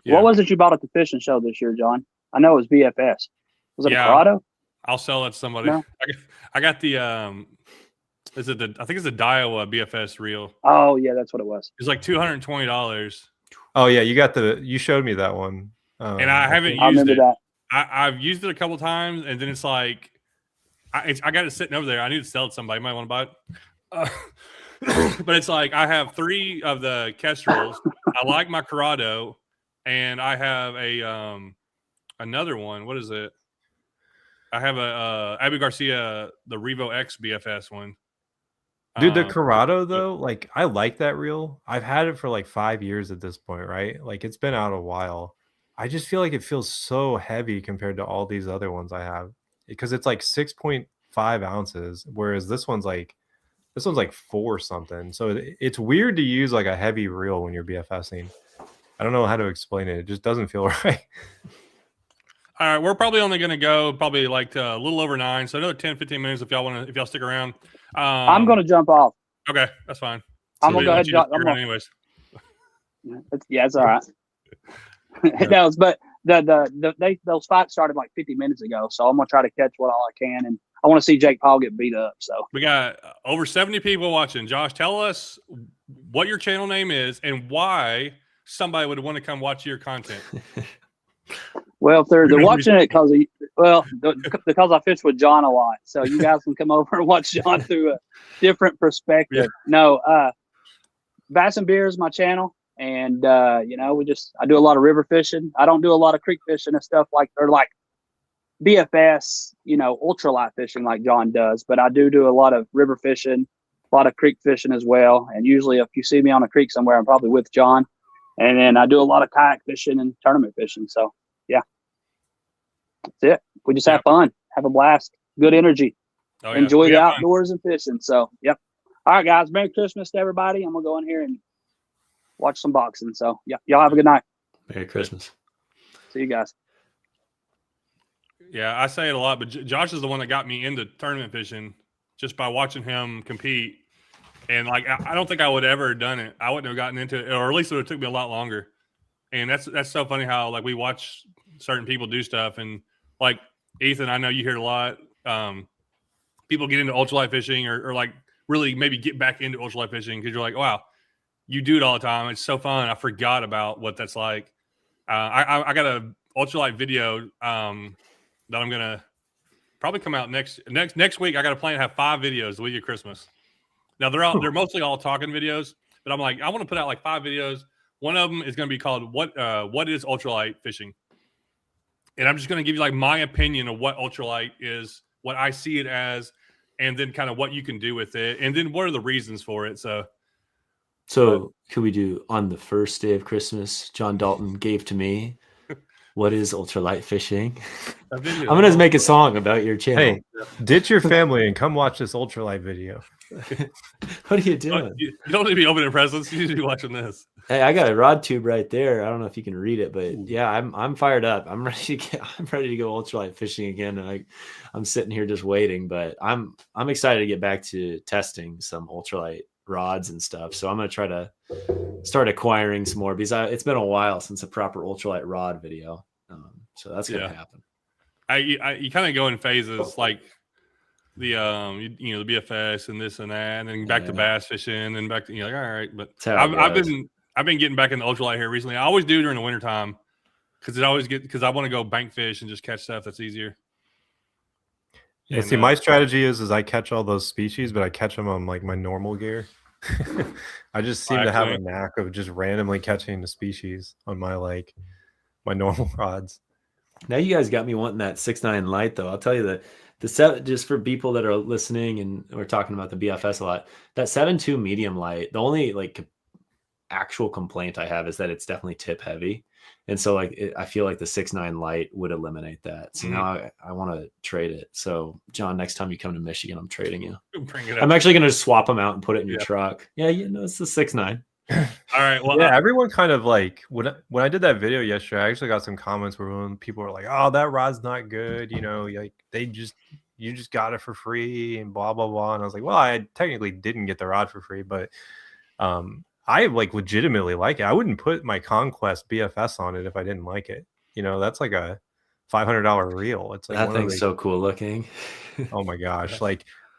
Yeah. What was it you bought at the fishing show this year, John? I know it was BFS. Was it a Corrado? I'll sell it to somebody. No? I got the I think it's the Daiwa BFS reel. Oh yeah, that's what it was. It's like $220. Oh yeah, you showed me that one. And I haven't used it. I've used it a couple times, and then it's like I got it sitting over there. I need to sell it to somebody. Might want to buy it. But it's like I have 3 of the Kestrels. I like my Corrado, and I have a another one. What is it? I have a Abu Garcia, the Revo X BFS one. Dude, the Corrado though, like I like that reel. I've had it for like 5 years at this point, right? Like it's been out a while. I just feel like it feels so heavy compared to all these other ones I have, because it's like 6.5 ounces, whereas this one's like 4 something. So it's weird to use like a heavy reel when you're BFSing. I don't know how to explain it. It just doesn't feel right. All right, we're probably only going to go like a little over 9, so another 10-15 minutes if y'all stick around. I'm going to jump off. Okay, that's fine. I'm going to go ahead and jump. Anyways. Yeah, it's all right. No, but those fights started like 50 minutes ago, so I'm going to try to catch what all I can, and I want to see Jake Paul get beat up. So we got over 70 people watching. Josh, tell us what your channel name is and why somebody would want to come watch your content. Well, if they're watching it because I fish with John a lot, so you guys can come over and watch John through a different perspective. Yeah. No, Bass and Beer is my channel. And, you know, I do a lot of river fishing. I don't do a lot of creek fishing and stuff like BFS, you know, ultralight fishing like John does, but I do a lot of river fishing, a lot of creek fishing as well. And usually if you see me on a creek somewhere, I'm probably with John. And then I do a lot of kayak fishing and tournament fishing. So yeah, that's it. We just have fun, have a blast, good energy, enjoy the outdoors and fishing. So, yep. All right, guys, Merry Christmas to everybody. I'm going to go in here and watch some boxing. So yeah, y'all have a good night. Merry Christmas. See you guys. Yeah, I say it a lot, but Josh is the one that got me into tournament fishing just by watching him compete. And like, I don't think I would ever have done it. I wouldn't have gotten into it, or at least it would have took me a lot longer. And that's so funny how like we watch certain people do stuff, and like Ethan, I know you hear a lot. People get into ultralight fishing or like really maybe get back into ultralight fishing because you're like, wow, you do it all the time. It's so fun. I forgot about what that's like. I got a ultralight video that I'm gonna probably come out next week. I got a plan to have 5 videos the week of Christmas. Now they're mostly all talking videos, but I'm like, I want to put out like 5 videos. One of them is going to be called what is ultralight fishing, and I'm just going to give you like my opinion of what ultralight is, what I see it as, and then kind of what you can do with it, and then what are the reasons for it. So could we do on the first day of Christmas? John Dalton gave to me. What is ultralight fishing? I'm going to make a song about your channel. Hey, ditch your family and come watch this ultralight video. What are you doing? You don't need to be opening presents. You need to be watching this. Hey, I got a rod tube right there. I don't know if you can read it, but yeah, I'm fired up. I'm ready to go ultralight fishing again. And I'm sitting here just waiting, but I'm excited to get back to testing some ultralight rods and stuff. So I'm going to try to start acquiring some more because it's been a while since a proper ultralight rod video. So that's going to happen. You kind of go in phases, like the the BFS and this and that, and then back to bass fishing and back to like, all right. But I've been getting back in the ultralight here recently. I always do during the wintertime because I want to go bank fish and just catch stuff that's easier. Yeah, see, my strategy is I catch all those species, but I catch them on like my normal gear. I just seem to have a knack of just randomly catching the species on my my normal rods. Now you guys got me wanting that 6.9 light, though. I'll tell you that the 7, just for people that are listening, and we're talking about the BFS a lot. That 7.2 medium light, the only actual complaint I have is that it's definitely tip heavy. And so I feel like the 6.9 light would eliminate that. So now I want to trade it. So John, next time you come to Michigan, I'm trading you. I'm actually going to swap them out and put it in your truck. Yeah, it's the 6.9. All right. Well, yeah, everyone kind of when I did that video yesterday, I actually got some comments where people were like, "Oh, that rod's not good," like you just got it for free and blah blah blah. And I was like, "Well, I technically didn't get the rod for free, but I legitimately like it. I wouldn't put my Conquest BFS on it if I didn't like it. That's like a $500 reel. It's like that thing's so cool looking. Oh my gosh!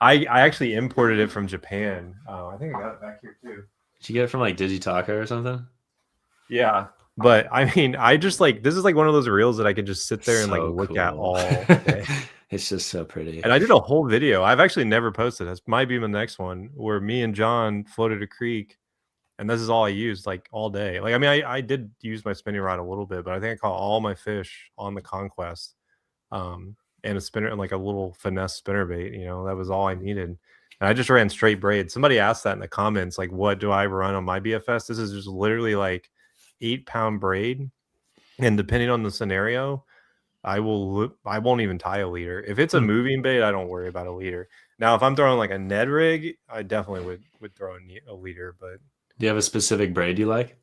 I actually imported it from Japan. I think I got it back here too. Did you get it from Digitaka or something? Yeah, but I mean, I just this is one of those reels that I can just sit there and look at all day. It's just so pretty. And I did a whole video. I've actually never posted. This might be the next one where me and John floated a creek, and this is all I used all day. I mean, I did use my spinning rod a little bit, but I think I caught all my fish on the Conquest, and a spinner and a little finesse spinnerbait. That was all I needed. And I just ran straight braid. Somebody asked that in the comments, what do I run on my BFS? This is just literally 8-pound braid. And depending on the scenario, I won't even tie a leader. If it's a moving bait, I don't worry about a leader. Now, if I'm throwing a Ned rig, I definitely would throw a leader. But do you have a specific braid you like?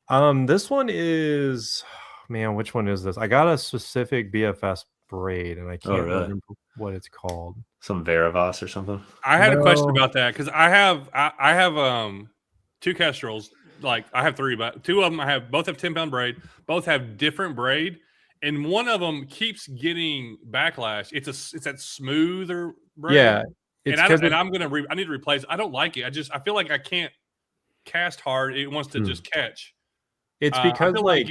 This one is, man, which one is this? I got a specific BFS braid, and I can't remember what it's called. Some Veravas or something. I had a question about that because I have 2 Kestrels. I have 3, but 2 of them both have 10-pound braid. Both have different braid, and one of them keeps getting backlash. It's that smoother braid. Yeah, I need to replace it. I don't like it. I feel like I can't cast hard. It wants to just catch. It's because go ahead.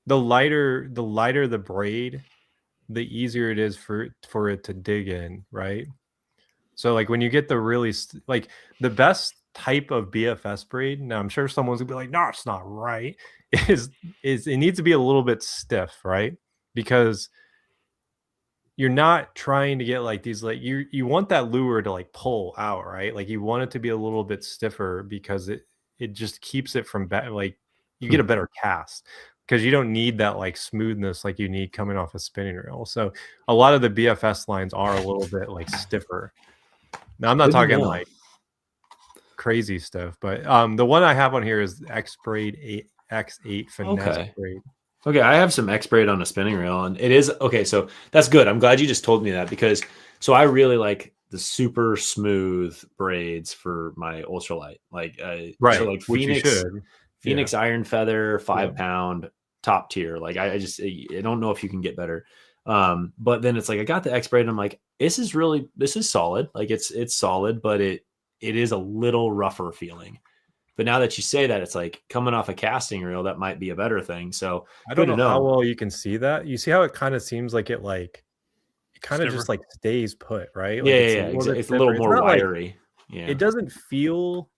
The lighter the braid, the easier it is for it to dig in, right? So when you get the really the best type of BFS braid. Now I'm sure someone's gonna be like, no, it's not right. Is it needs to be a little bit stiff, right? Because you're not trying to get like these, like you want that lure to like pull out, right? Like you want it to be a little bit stiffer because it just keeps it from like you get a better cast because you don't need that like smoothness like you need coming off a spinning reel. So a lot of the BFS lines are a little bit like stiffer. Now I'm not talking like crazy stuff, but the one I have on here is X Braid X8 Finesse braid. Okay, I have some X braid on a spinning reel, and it is okay. So that's good. I'm glad you just told me that because I really like the super smooth braids for my ultralight, like right, so like Phoenix Iron Feather 5-pound top tier. Like I don't know if you can get better. But then it's like I got the X braid, and I'm like, this is solid. Like it's solid, but it is a little rougher feeling. But now that you say that, it's like coming off a casting reel, that might be a better thing. So I don't know how well you can see that. You see how it kind of seems like it kind of just like stays put, right? Like it's a little more wiry. Like, it doesn't feel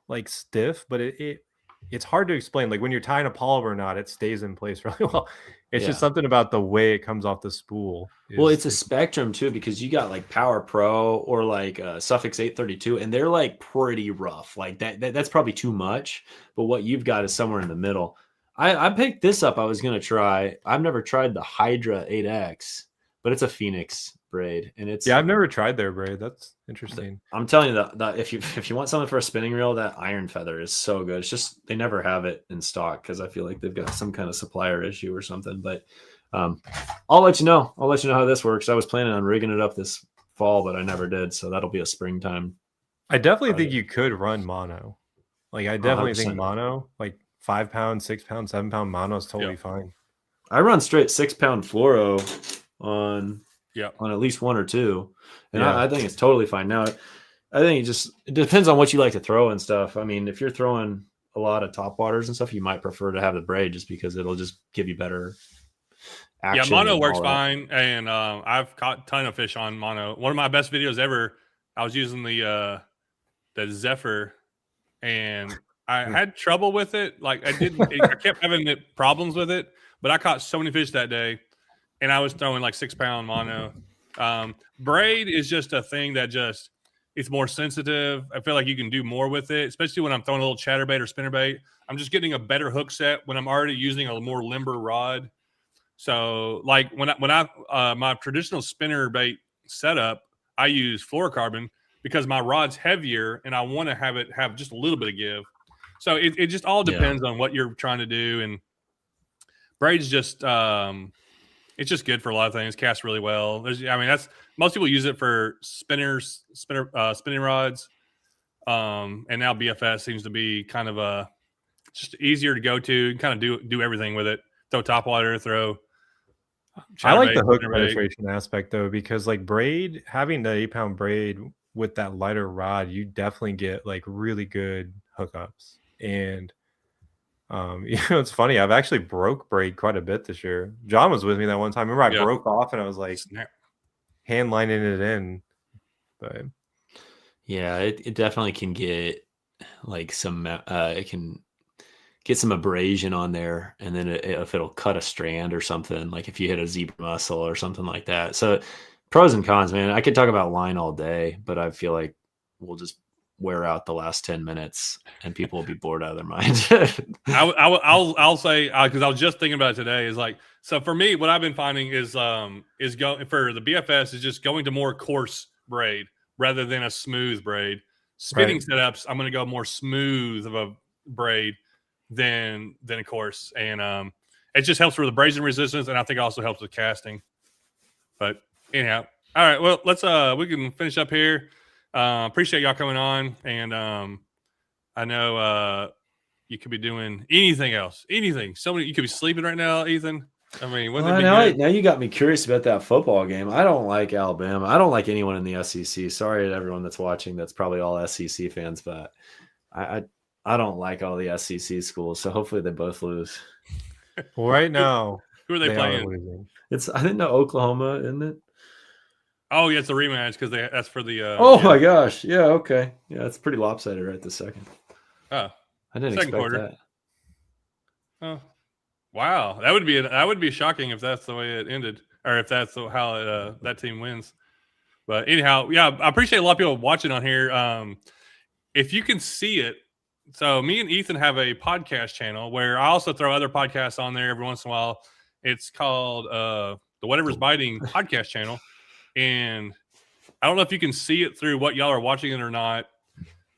like stiff, but it's hard to explain. Like when you're tying a polymer knot, it stays in place really well. It's just something about the way it comes off the spool. Well, it's a spectrum too, because you got like Power Pro or like Suffix 832, and they're like pretty rough. Like that's probably too much. But what you've got is somewhere in the middle. I picked this up. I was gonna try. I've never tried the Hydra 8X, but it's a Phoenix braid, and it's I've never tried their braid. That's interesting. I'm telling you that if you want something for a spinning reel, that Iron Feather is so good. It's just they never have it in stock because I feel like they've got some kind of supplier issue or something. But I'll let you know. I'll let you know how this works. I was planning on rigging it up this fall, but I never did. So that'll be a springtime. I definitely think you could run mono. Like I definitely think mono, like 5-pound, 6-pound, 7-pound mono is totally fine. I run straight 6-pound fluoro on at least one or two, and I think it's totally fine. Now, I think it depends on what you like to throw and stuff. I mean, if you're throwing a lot of top waters and stuff, you might prefer to have the braid just because it'll just give you better action. Yeah, mono works fine, and I've caught a ton of fish on mono. One of my best videos ever, I was using the Zephyr, and I had trouble with it. Like I kept having problems with it, but I caught so many fish that day, and I was throwing like 6-pound mono. Braid is just a thing that it's more sensitive. I feel like you can do more with it, especially when I'm throwing a little chatterbait or spinnerbait. I'm just getting a better hook set when I'm already using a more limber rod. So like when I my traditional spinnerbait setup, I use fluorocarbon because my rod's heavier and I want to have just a little bit of give. So it just all depends on what you're trying to do. And braid's just it's just good for a lot of things. Casts really well. That's most people use it for spinning rods. And now BFS seems to be kind of just easier to go to. Kind of do everything with it. Throw topwater, throw. I like the hook penetration aspect though, because like braid, having the 8-pound braid with that lighter rod, you definitely get like really good hookups. And it's funny. I've actually broke braid quite a bit this year. John was with me that one time. Remember, I broke off and I was like hand lining it in. But yeah, it definitely can get like some. It can get some abrasion on there, and then if it'll cut a strand or something, like if you hit a zebra mussel or something like that. So pros and cons, man. I could talk about line all day, but I feel like we'll just wear out the last 10 minutes and people will be bored out of their mind. I'll say, because I was just thinking about it today, is like, so for me, what I've been finding is going for the BFS is just going to more coarse braid rather than a smooth braid. Spinning setups, I'm going to go more smooth of a braid than a coarse. And it just helps with abrasion resistance. And I think it also helps with casting. But anyhow, all right, well, let's, we can finish up here. Appreciate y'all coming on, and I know you could be doing anything else, anything. You could be sleeping right now, Ethan. I mean, now you got me curious about that football game. I don't like Alabama. I don't like anyone in the SEC. Sorry to everyone that's watching. That's probably all SEC fans, but I don't like all the SEC schools. So hopefully they both lose. Well, right now, who are they playing? I didn't know Oklahoma, isn't it? Oh yeah, it's a rematch because that's for the. My gosh! Yeah, okay, yeah, it's pretty lopsided right this second. Oh, I didn't second expect quarter. that. Oh, wow, that would be shocking if that's the way it ended, or if that's how that team wins. But anyhow, yeah, I appreciate a lot of people watching on here. If you can see it, so me and Ethan have a podcast channel where I also throw other podcasts on there every once in a while. It's called the Whatever's Biting podcast channel, and I don't know if you can see it through what y'all are watching it or not.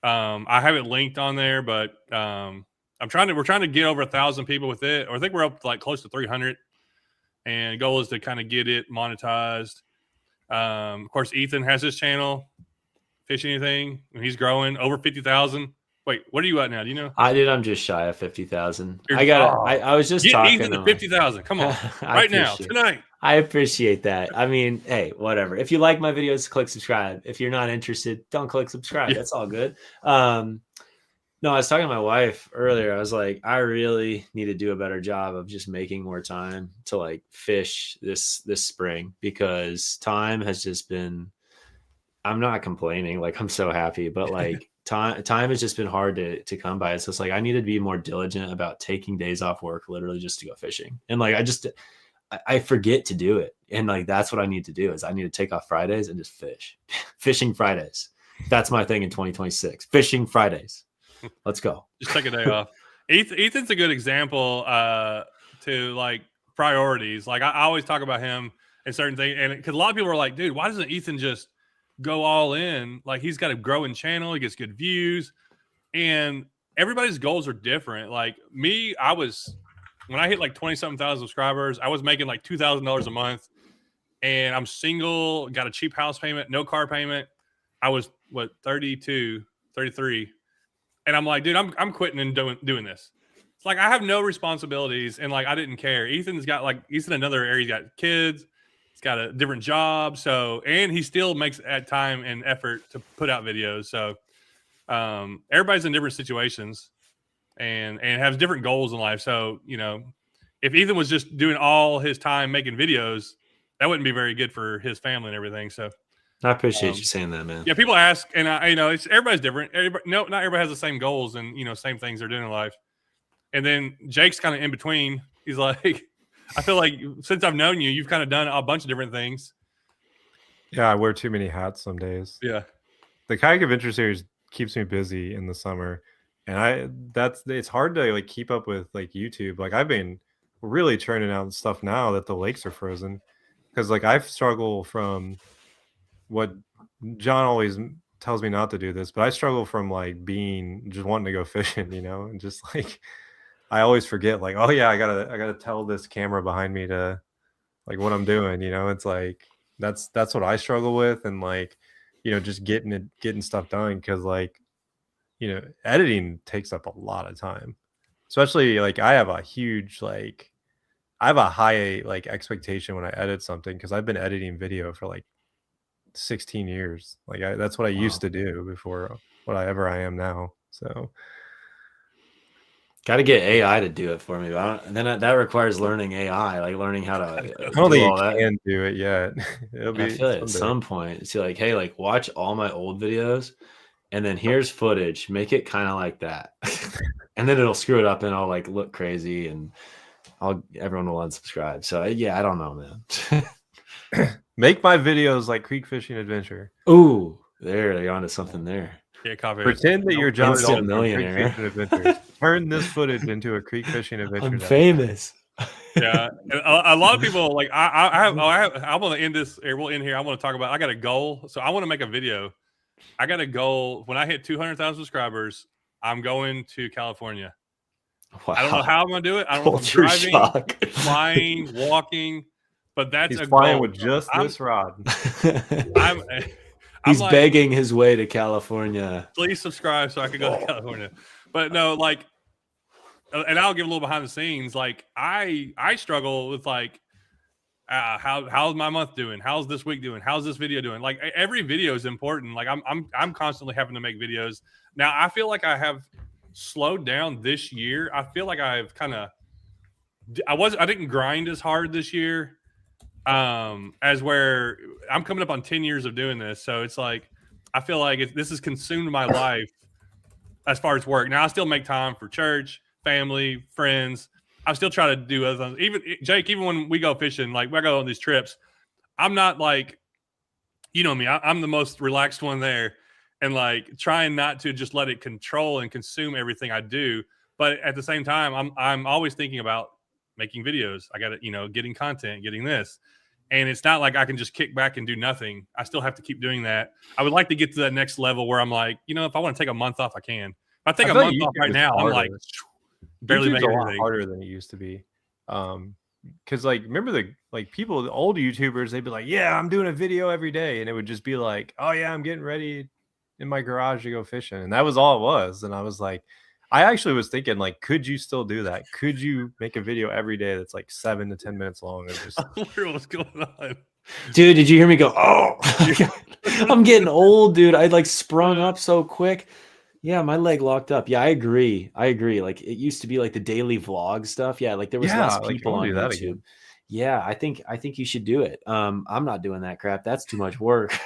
I have it linked on there, but we're trying to get over 1,000 people with it, or I think we're up to like close to 300. And the goal is to kind of get it monetized. Of course, Ethan has his channel, Fish Anything, and he's growing over 50,000. Wait, what are you at now? Do you know? I'm just shy of 50,000. I was just get talking Ethan to to 50,000. Come on, right now, tonight. I appreciate that. I mean, hey, whatever. If you like my videos, click subscribe. If you're not interested, don't click subscribe. Yeah. That's all good. No, I was talking to my wife earlier. I was like, I really need to do a better job of just making more time to like fish this spring, because time has just been, I'm not complaining. Like, I'm so happy, but like time has just been hard to come by. So it's like, I need to be more diligent about taking days off work, literally just to go fishing. And like, I forget to do it. And like, that's what I need to do is I need to take off Fridays and just fish. Fishing Fridays. That's my thing in 2026. Fishing Fridays. Let's go. Just take a day off. Ethan's a good example to like priorities. Like I always talk about him and certain things, and because a lot of people are like, dude, why doesn't Ethan just go all in? Like, he's got a growing channel, he gets good views, and everybody's goals are different. Like me, when I hit like 20-something thousand subscribers, I was making like $2,000 a month, and I'm single, got a cheap house payment, no car payment. I was 32, 33. And I'm like, dude, I'm quitting and doing this. It's like I have no responsibilities, and like I didn't care. He's in another area. He's got kids. He's got a different job. So, and he still makes time and effort to put out videos. So, everybody's in different situations, and has different goals in life. So, you know, if Ethan was just doing all his time making videos, that wouldn't be very good for his family and everything. So. I appreciate you saying that, man. Yeah, people ask, and it's everybody's different. Not everybody has the same goals and same things they're doing in life. And then Jake's kind of in between. He's like, I feel like since I've known you, you've kind of done a bunch of different things. Yeah, I wear too many hats some days. Yeah, the Kayak Adventure Series keeps me busy in the summer, and it's hard to like keep up with like YouTube. Like I've been really churning out stuff now that the lakes are frozen, because like I struggle from what John always tells me not to do this, but I struggle from like just wanting to go fishing, and just like I always forget, like, oh yeah, I gotta tell this camera behind me to like what I'm doing. It's like that's what I struggle with, and like just getting stuff done, because like editing takes up a lot of time, especially like I have a high like expectation when I edit something, because I've been editing video for like 16 years. Like that's what I used to do before I am now. So got to get AI to do it for me. That requires learning AI, like learning how to. I don't think you can do it yet. I feel like at some point it's like, hey, like watch all my old videos, and then here's footage. Make it kind of like that, and then it'll screw it up, and I'll like look crazy, and everyone will unsubscribe. So yeah, I don't know, man. Make my videos like Creek Fishing Adventure. Ooh, you're onto something there. Yeah, copy. Pretend that you're John Dalton, millionaire. Creek Fishing Adventures. Turn this footage into a Creek Fishing Adventure. I'm famous. Yeah, a lot of people like I want to end this. Or we'll end here. I want to talk about. I got a goal, so I want to make a video. I got a goal. When I hit 200,000 subscribers, I'm going to California. Wow. I don't know how I'm going to do it. I don't know if I'm driving, flying, walking. But that's He's flying with just this rod. He's like, begging his way to California. Please subscribe so I can go to California. But no, like, and I'll give a little behind the scenes. Like, I struggle with like, how's my month doing? How's this week doing? How's this video doing? Like, every video is important. Like, I'm constantly having to make videos. Now, I feel like I have slowed down this year. I feel like I've kind of, I didn't grind as hard this year. as where I'm coming up on 10 years of doing this. So it's like, I feel like this has consumed my life as far as work. Now I still make time for church, family, friends. I still try to do other things. Even Jake, even when we go fishing, like when I go on these trips, I'm not like, you know me, I'm the most relaxed one there, and like trying not to just let it control and consume everything I do. But at the same time, I'm always thinking about making videos. I got to, getting content, getting this. And it's not like I can just kick back and do nothing. I still have to keep doing that. I would like to get to that next level where I'm like, if I want to take a month off, I can. If I take a month off right now, I'm like barely making a lot anything. harder than it used to be. Because like remember the old YouTubers, they'd be like, yeah, I'm doing a video every day, and it would just be like, oh yeah, I'm getting ready in my garage to go fishing, and that was all it was. And I was like, I actually was thinking, like, could you still do that? Could you make a video every day that's like 7 to 10 minutes long? And just... I wonder what's going on. Dude, did you hear me go, oh, I'm getting old, dude. I like sprung up so quick. Yeah, my leg locked up. Yeah, I agree. Like it used to be like the daily vlog stuff. Yeah, like there was less people on YouTube. Yeah, I think you should do it. I'm not doing that crap. That's too much work.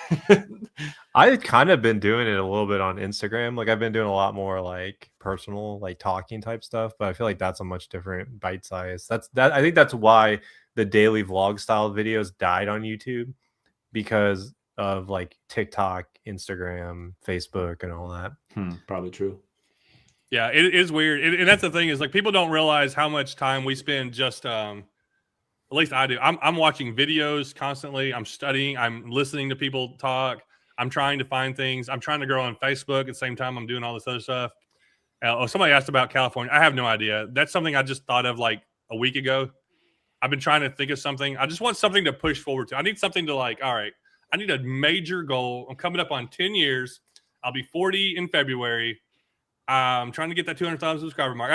I've kind of been doing it a little bit on Instagram. Like I've been doing a lot more like personal, like talking type stuff, but I feel like that's a much different bite size. I think that's why the daily vlog style videos died on YouTube, because of like TikTok, Instagram, Facebook, and all that. Probably true. Yeah, it is weird. And that's the thing, is like people don't realize how much time we spend just at least I do. I'm watching videos constantly. I'm studying. I'm listening to people talk. I'm trying to find things. I'm trying to grow on Facebook at the same time I'm doing all this other stuff. Somebody asked about California. I have no idea. That's something I just thought of like a week ago. I've been trying to think of something. I just want something to push forward to. I need something to like, all right, I need a major goal. I'm coming up on 10 years. I'll be 40 in February. I'm trying to get that 200,000 subscriber mark.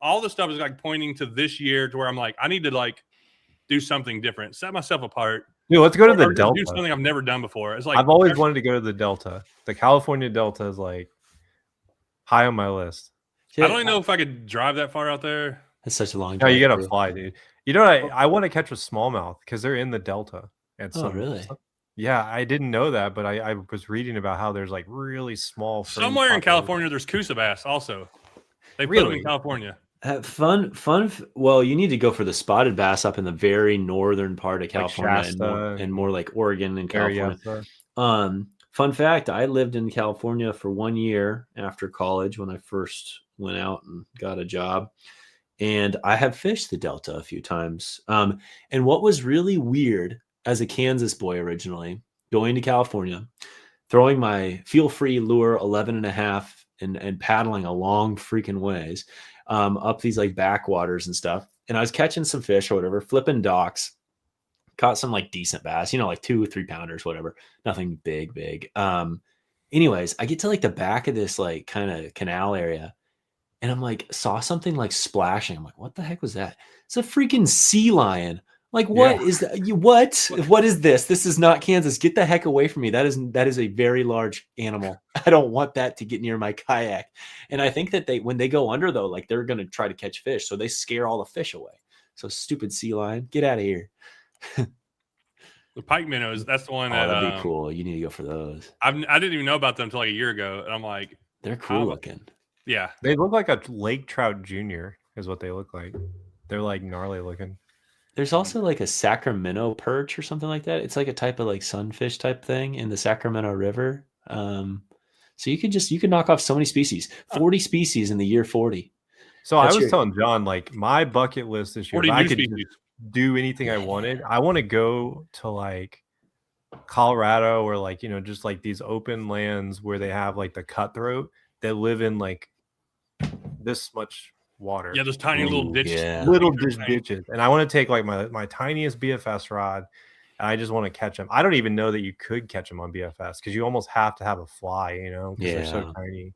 All the stuff is like pointing to this year, to where I'm like, I need to like do something different, set myself apart. Dude, let's go to the Delta. Do something I've never done before. It's like I've always wanted to go to the Delta. The California Delta is like high on my list. I don't even know if I could drive that far out there. It's such a long drive. No, you gotta fly, dude. You know what? I want to catch a smallmouth because they're in the Delta. Really? Yeah, I didn't know that, but I was reading about how there's like really small. Somewhere in California, there's Coosa bass also. They put them in California. Fun. Well, you need to go for the spotted bass up in the very northern part of California, like and more like Oregon and California. Fun fact: I lived in California for 1 year after college when I first went out and got a job, and I have fished the Delta a few times. And what was really weird as a Kansas boy originally, going to California, throwing my feel-free lure 11.5 and paddling a long freaking ways. Up these like backwaters and stuff. And I was catching some fish or whatever, flipping docks, caught some like decent bass, like 2 or 3 pounders, whatever. Nothing big. Anyways, I get to like the back of this like kind of canal area, and I'm like, saw something like splashing. I'm like, what the heck was that? It's a freaking sea lion. Like, what is that? What is this? This is not Kansas. Get the heck away from me. That is a very large animal. I don't want that to get near my kayak. And I think that when they go under though, like they're going to try to catch fish. So they scare all the fish away. So stupid sea lion, get out of here. The pike minnows, that's the one that that'd be cool. You need to go for those. I didn't even know about them until like a year ago. And I'm like, they're cool looking. Yeah. They look like a lake trout junior is what they look like. They're like gnarly looking. There's also like a Sacramento perch or something like that. It's like a type of like sunfish type thing in the Sacramento River. So you can knock off so many species, 40 species in the year 40. So I was telling John, like my bucket list this year, if I could do anything I wanted, I want to go to like Colorado or like, just like these open lands where they have like the cutthroat that live in like this much water. Yeah, those tiny little ditches. Yeah. Little ditches. And I want to take like my tiniest BFS rod, and I just want to catch them. I don't even know that you could catch them on BFS because you almost have to have a fly, because they're so tiny.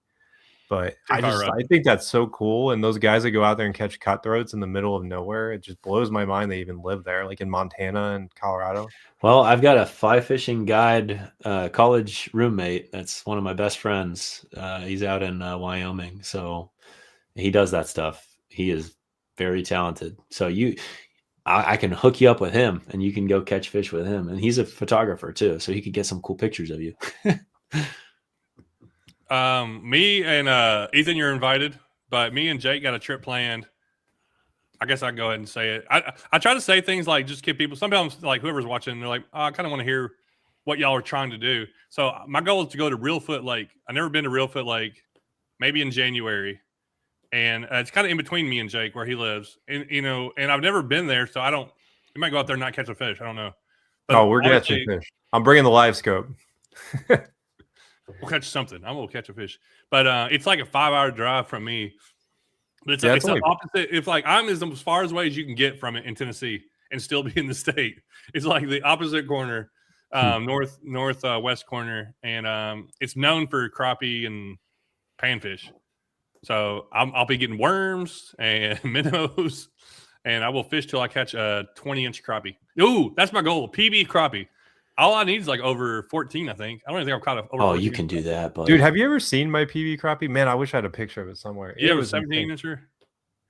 But I think that's so cool. And those guys that go out there and catch cutthroats in the middle of nowhere, it just blows my mind they even live there, like in Montana and Colorado. Well, I've got a fly fishing guide college roommate. That's one of my best friends. He's out in Wyoming. So he does that stuff. He is very talented. So I can hook you up with him, and you can go catch fish with him. And he's a photographer too, so he could get some cool pictures of you. Me and Ethan, you're invited, but me and Jake got a trip planned. I guess I can go ahead and say it. I try to say things like just give people. Sometimes like whoever's watching, they're like, oh, I kind of want to hear what y'all are trying to do. So my goal is to go to Reelfoot Lake. I've never been to Reelfoot Lake, maybe in January, and it's kind of in between me and Jake where he lives, and and I've never been there, so I don't. You might go out there and not catch a fish. I don't know. But we're catching fish. I'm bringing the live scope. We'll catch something. I'm gonna catch a fish, but it's like a 5-hour drive from me. But it's the opposite. If like I'm as far away as you can get from it in Tennessee and still be in the state. It's like the opposite corner, northwest corner, and it's known for crappie and panfish. So I'll be getting worms and minnows, and I will fish till I catch a 20-inch crappie. Ooh, that's my goal. PB crappie. All I need is like over 14, I think. I don't even think I've caught over 14. You can do that, buddy. Dude, have you ever seen my PB crappie? Man, I wish I had a picture of it somewhere. Yeah, it was 17-incher.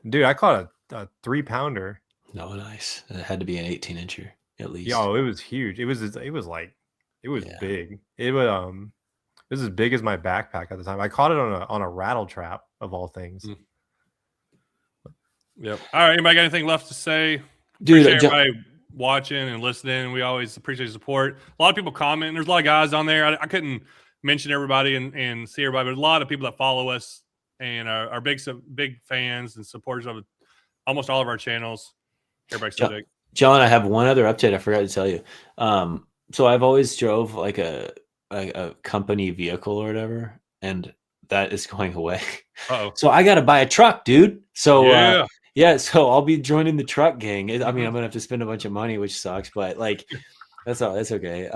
Dude, I caught a 3-pounder. No, nice. It had to be an 18-incher at least. Yo, it was huge. It was big. It was as big as my backpack at the time. I caught it on a rattle trap of all things. Yep. All right. Anybody got anything left to say? Dude, appreciate everybody watching and listening. We always appreciate the support. A lot of people comment. There's a lot of guys on there. I couldn't mention everybody and see everybody, but a lot of people that follow us and are big fans and supporters of almost all of our channels. Everybody's so big. John, I have one other update I forgot to tell you. So I've always drove like a company vehicle or whatever, and that is going away. Uh-oh. So I got to buy a truck, dude. So yeah. So I'll be joining the truck gang. I mean, I'm gonna have to spend a bunch of money, which sucks, but like, that's okay.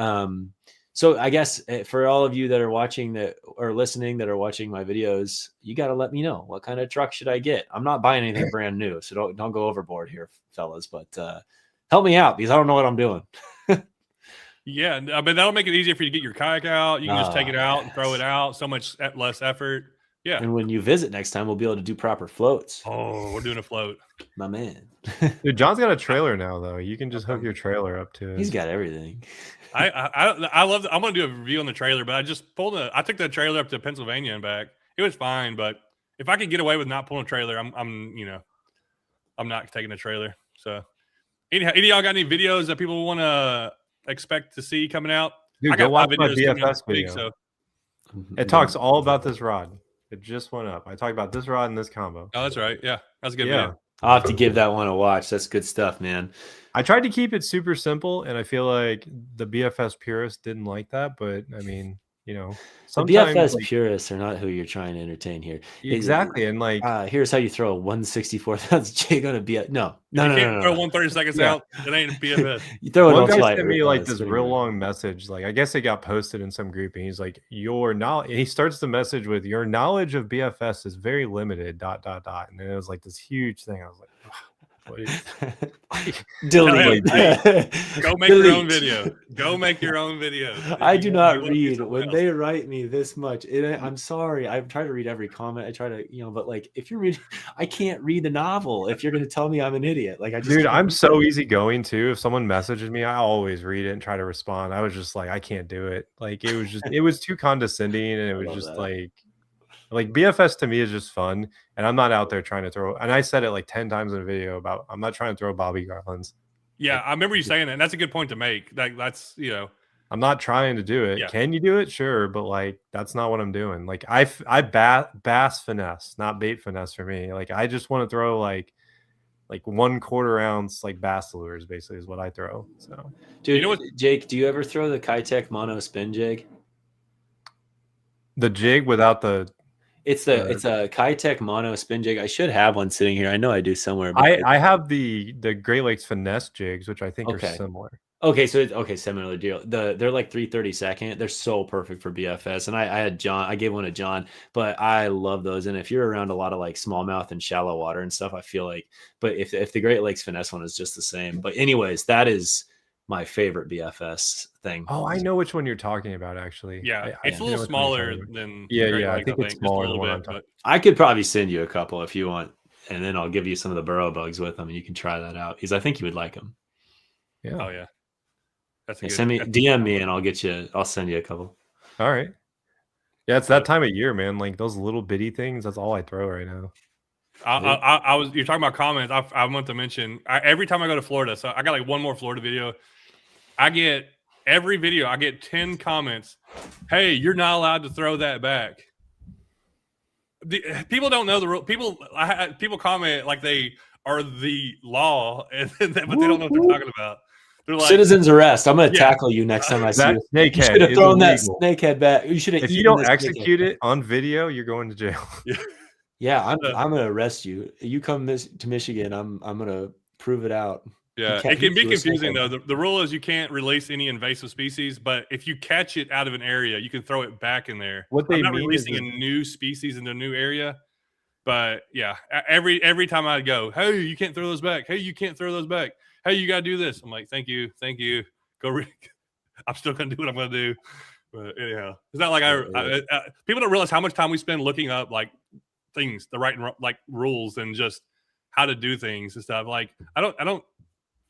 So I guess for all of you that are watching that or listening that are watching my videos, you got to let me know what kind of truck should I get. I'm not buying anything brand new, so don't go overboard here, fellas. But help me out because I don't know what I'm doing. Yeah, but that'll make it easier for you to get your kayak out. You can just take it out and throw it out. So much less effort. Yeah. And when you visit next time, we'll be able to do proper floats. Oh, we're doing a float. My man. Dude, John's got a trailer now, though. You can just hook your trailer up to it. He's got everything. I love I'm going to do a review on the trailer, but I took the trailer up to Pennsylvania and back. It was fine, but if I could get away with not pulling a trailer, I'm not taking a trailer. So any of y'all got any videos that people want to expect to see coming out? Dude, I got go watch my videos BFS video. So. It talks all about this rod. It just went up. I talked about this rod and this combo. Oh, that's right. Yeah, that's a good video. I'll have to give that one a watch. That's good stuff, man. I tried to keep it super simple, and I feel like the BFS purists didn't like that. But I mean, sometimes the BFS purists are not who you're trying to entertain here. Exactly, and like here's how you throw a 1/64,000 jig on a BFS. No. You can't throw 130 seconds out. It ain't a BFS. You throw one it guy sent me like this real long message. Like I guess it got posted in some group, and he's like, "Your knowledge." He starts the message with, "Your knowledge of BFS is very limited." ... And then it was like this huge thing. I was like, delete. Go make your own video. Go make your own video. I do not read when they write me this much. I'm sorry. I try to read every comment. I try to, but like if you're reading, I can't read the novel if you're going to tell me I'm an idiot. Like dude, I'm so easygoing too. If someone messages me, I always read it and try to respond. I was just like, I can't do it. Like it was too condescending, and it was just like BFS to me is just fun, and I'm not out there trying to throw. And I said it like 10 times in a video about I'm not trying to throw Bobby Garlands. Yeah, I remember you saying that. And that's a good point to make. That's I'm not trying to do it. Yeah. Can you do it? Sure, but like that's not what I'm doing. Like I bass finesse, not bait finesse for me. Like I just want to throw like 1/4 ounce like bass lures. Basically, is what I throw. So, dude, Jake, do you ever throw the Kitech mono spin jig? The jig without the. It's a Kitech mono spin jig. I should have one sitting here. I know I do somewhere. But I have the Great Lakes finesse jigs, which I think are similar. Okay, so similar deal. They're like 3/32. They're so perfect for BFS. And I had John. I gave one to John, but I love those. And if you're around a lot of like smallmouth and shallow water and stuff, I feel like. But if the Great Lakes finesse one is just the same. But anyways, that is my favorite BFS thing. Oh, I know which one you're talking about, actually. Yeah, it's a little smaller than. Yeah, I think it's smaller than what I'm talking. I could probably send you a couple if you want. and then I'll give you some of the burrow bugs with them, and you can try that out. Because I think you would like them. Yeah. Oh yeah. That's a good, Send me DM me, and I'll send you a couple. All right. Yeah, it's that time of year, man. Like those little bitty things. That's all I throw right now. You're talking about comments. I want to mention every time I go to Florida. So I got like one more Florida video. I get 10 comments. Hey, you're not allowed to throw that back. People don't know the rule. People comment like they are the law, but they don't know what they're talking about. They're like, citizens arrest. I'm going to tackle you next time I see you. You should have thrown that snakehead back. You should have. If you don't execute it on video, you're going to jail. Yeah, I'm going to arrest you. You come to Michigan, I'm going to prove it out. Yeah, it can be confusing though. The rule is you can't release any invasive species, but if you catch it out of an area, you can throw it back in there. I'm not releasing a new species into a new area, but yeah, every time I go, hey, you can't throw those back. Hey, you can't throw those back. Hey, you got to do this. I'm like, thank you. Go. I'm still gonna do what I'm gonna do. But anyhow, it's not like people don't realize how much time we spend looking up like things, the right like rules and just how to do things and stuff. Like I don't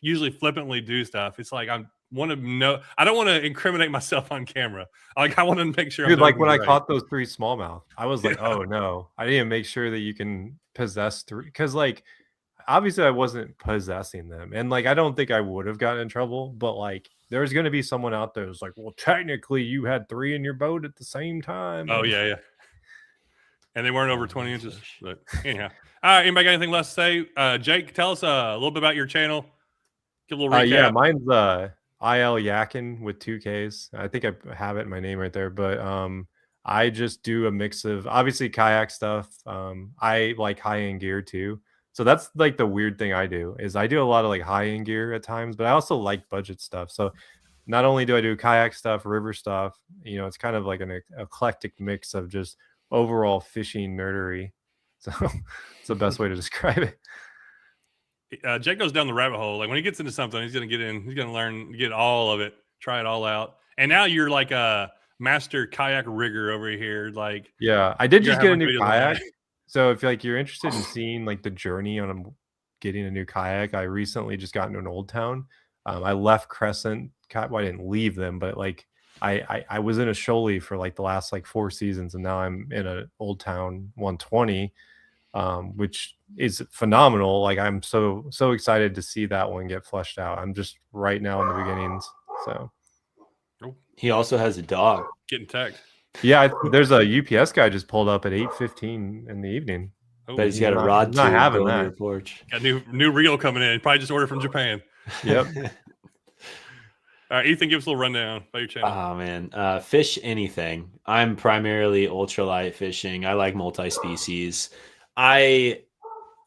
usually flippantly do stuff. It's like I want to know. I don't want to incriminate myself on camera. Like I want to make sure. Dude, like when I caught those 3 smallmouth, I was like, oh no, I didn't make sure that you can possess 3 because like obviously I wasn't possessing them, and like I don't think I would have gotten in trouble, but like there's going to be someone out there who's like, well, technically you had 3 in your boat at the same time. Oh yeah, and they weren't over 20 inches. But anyhow, all right. Anybody got anything less to say? Jake, tell us a little bit about your channel. Give a little recap. Yeah, mine's IL Yakin with 2 Ks. I think I have it in my name right there, but I just do a mix of obviously kayak stuff. I like high-end gear too. So that's like the weird thing I do is I do a lot of like high-end gear at times, but I also like budget stuff. So not only do I do kayak stuff, river stuff, it's kind of like an eclectic mix of just overall fishing nerdery. So it's the best way to describe it. Jake goes down the rabbit hole. Like when he gets into something, he's going to get in. He's going to learn, get all of it, try it all out. And now you're like a master kayak rigger over here. Like, yeah, I did just get a new kayak. So if like you're interested in seeing like the journey on getting a new kayak, I recently just got into an Old Town. I left Crescent. Well, I didn't leave them, but like I was in a Shoalie for like the last like 4 seasons, and now I'm in an Old Town 120, which is phenomenal. Like I'm so excited to see that one get fleshed out. I'm just right now in the beginnings. So he also has a dog. Getting tagged. Yeah, there's a UPS guy just pulled up at 8:15 in the evening. But he's got a rod not having that. on your porch. Got new reel coming in. Probably just ordered from Japan. Yep. All right, Ethan, give us a little rundown about your channel. Oh man, fish anything. I'm primarily ultralight fishing. I like multi-species. I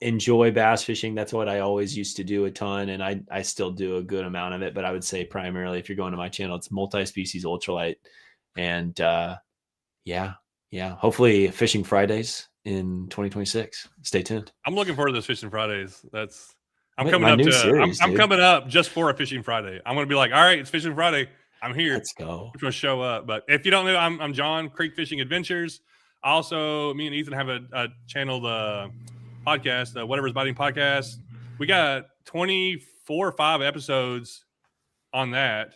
enjoy bass fishing. That's what I always used to do a ton, and I still do a good amount of it. But I would say primarily, if you're going to my channel, it's multi-species ultralight, and yeah. Hopefully, fishing Fridays in 2026. Stay tuned. I'm looking forward to those fishing Fridays. I'm coming up just for a fishing Friday. I'm going to be like, all right, it's fishing Friday. I'm here. Let's go. I'm going to show up. But if you don't know, I'm John, Creek Fishing Adventures. Also, me and Ethan have a channel, the podcast, the Whatever's Biting podcast. We got 24 or 5 episodes on that.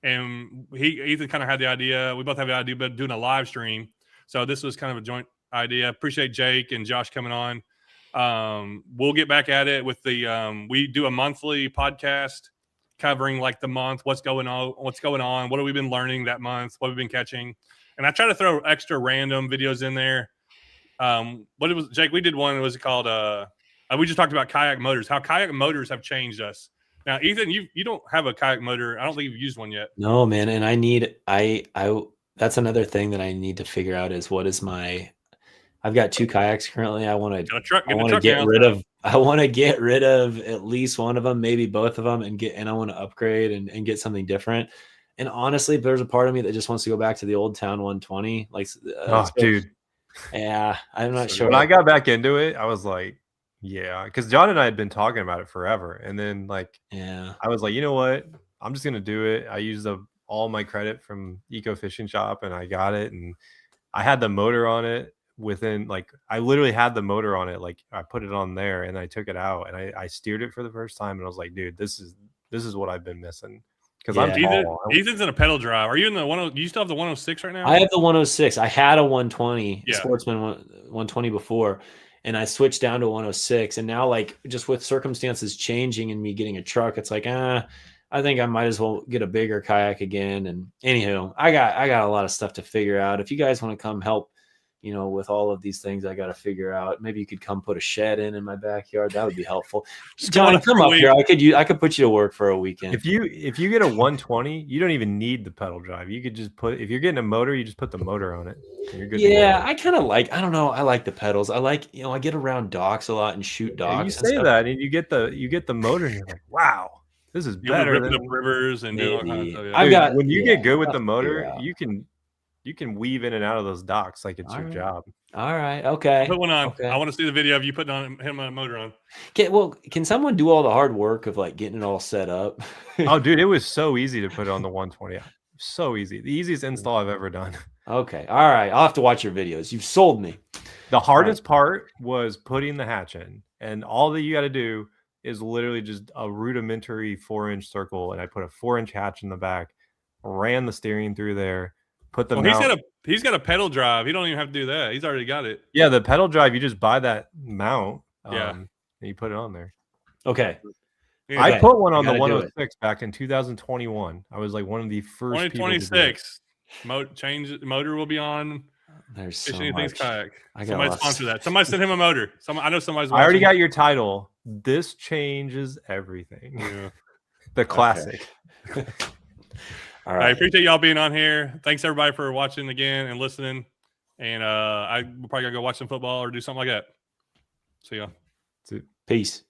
And Ethan kind of had the idea. We both have the idea about doing a live stream. So this was kind of a joint idea. Appreciate Jake and Josh coming on. We'll get back at it with the we do a monthly podcast covering like the month, what's going on, what have we been learning that month, what we've been catching, and I try to throw extra random videos in there. What it was, Jake, we did one, it was called we just talked about kayak motors, how kayak motors have changed us. Now Ethan, you don't have a kayak motor. I don't think you've used one yet. No, man, and I that's another thing that I need to figure out is what is I've got 2 kayaks currently. I want to get rid of at least one of them, maybe both of them, and I want to upgrade and get something different. And honestly, there's a part of me that just wants to go back to the Old Town 120. Like, dude. Yeah, I'm not sure. When I got back into it, I was like, yeah, because John and I had been talking about it forever. And then I was like, you know what? I'm just going to do it. I used all my credit from Eco Fishing Shop and I got it. And I had the motor on it. within like I literally had the motor on it. Like I put it on there and I took it out and I steered it for the first time and I was like, dude, this is what I've been missing. Because I'm tall. Ethan's in a pedal drive. Are you in the 10? Do you still have the 106 right now? I have the 106. I had a 120, Yeah. Sportsman 120 before, and I switched down to 106. And now, like, just with circumstances changing and me getting a truck, it's like, I think I might as well get a bigger kayak again. And anywho, I got a lot of stuff to figure out. If you guys want to come help, with all of these things I got to figure out, maybe you could come put a shed in my backyard. That would be helpful. John, come up here. I could put you to work for a weekend. If you get a 120, you don't even need the pedal drive. You could just if you're getting a motor, you just put the motor on it. And you're good. Yeah, I kind of I don't know. I like the pedals. I like, I get around docks a lot and shoot docks. Yeah, you say that and you get the motor and you're like, wow, this is better than the rivers and doing all kinds of stuff. Yeah. Dude, when you get good with the motor, you can weave in and out of those docks like it's your job. All right. Okay. Put one on. Okay. I want to see the video of you putting him on a motor on. Can someone do all the hard work of like getting it all set up? Oh, dude, it was so easy to put it on the 120. So easy. The easiest install I've ever done. Okay. All right. I'll have to watch your videos. You've sold me. The hardest part was putting the hatch in. And all that you got to do is literally just a rudimentary 4-inch circle. And I put a 4-inch hatch in the back, ran the steering through there. Put the mount. He's got a pedal drive. He don't even have to do that. He's already got it. Yeah, the pedal drive, you just buy that mount. And you put it on there. Okay. Yeah. I put one on the 106 back in 2021. I was like one of the first 2026. Motor will be on. There's so Fishing much. Kayak. I Somebody sponsor that. Somebody send him a motor. I know somebody's watching. I already got your title. This changes everything. Yeah. The classic. All right. I appreciate y'all being on here. Thanks everybody for watching again and listening. And I probably gotta go watch some football or do something like that. See y'all. Peace.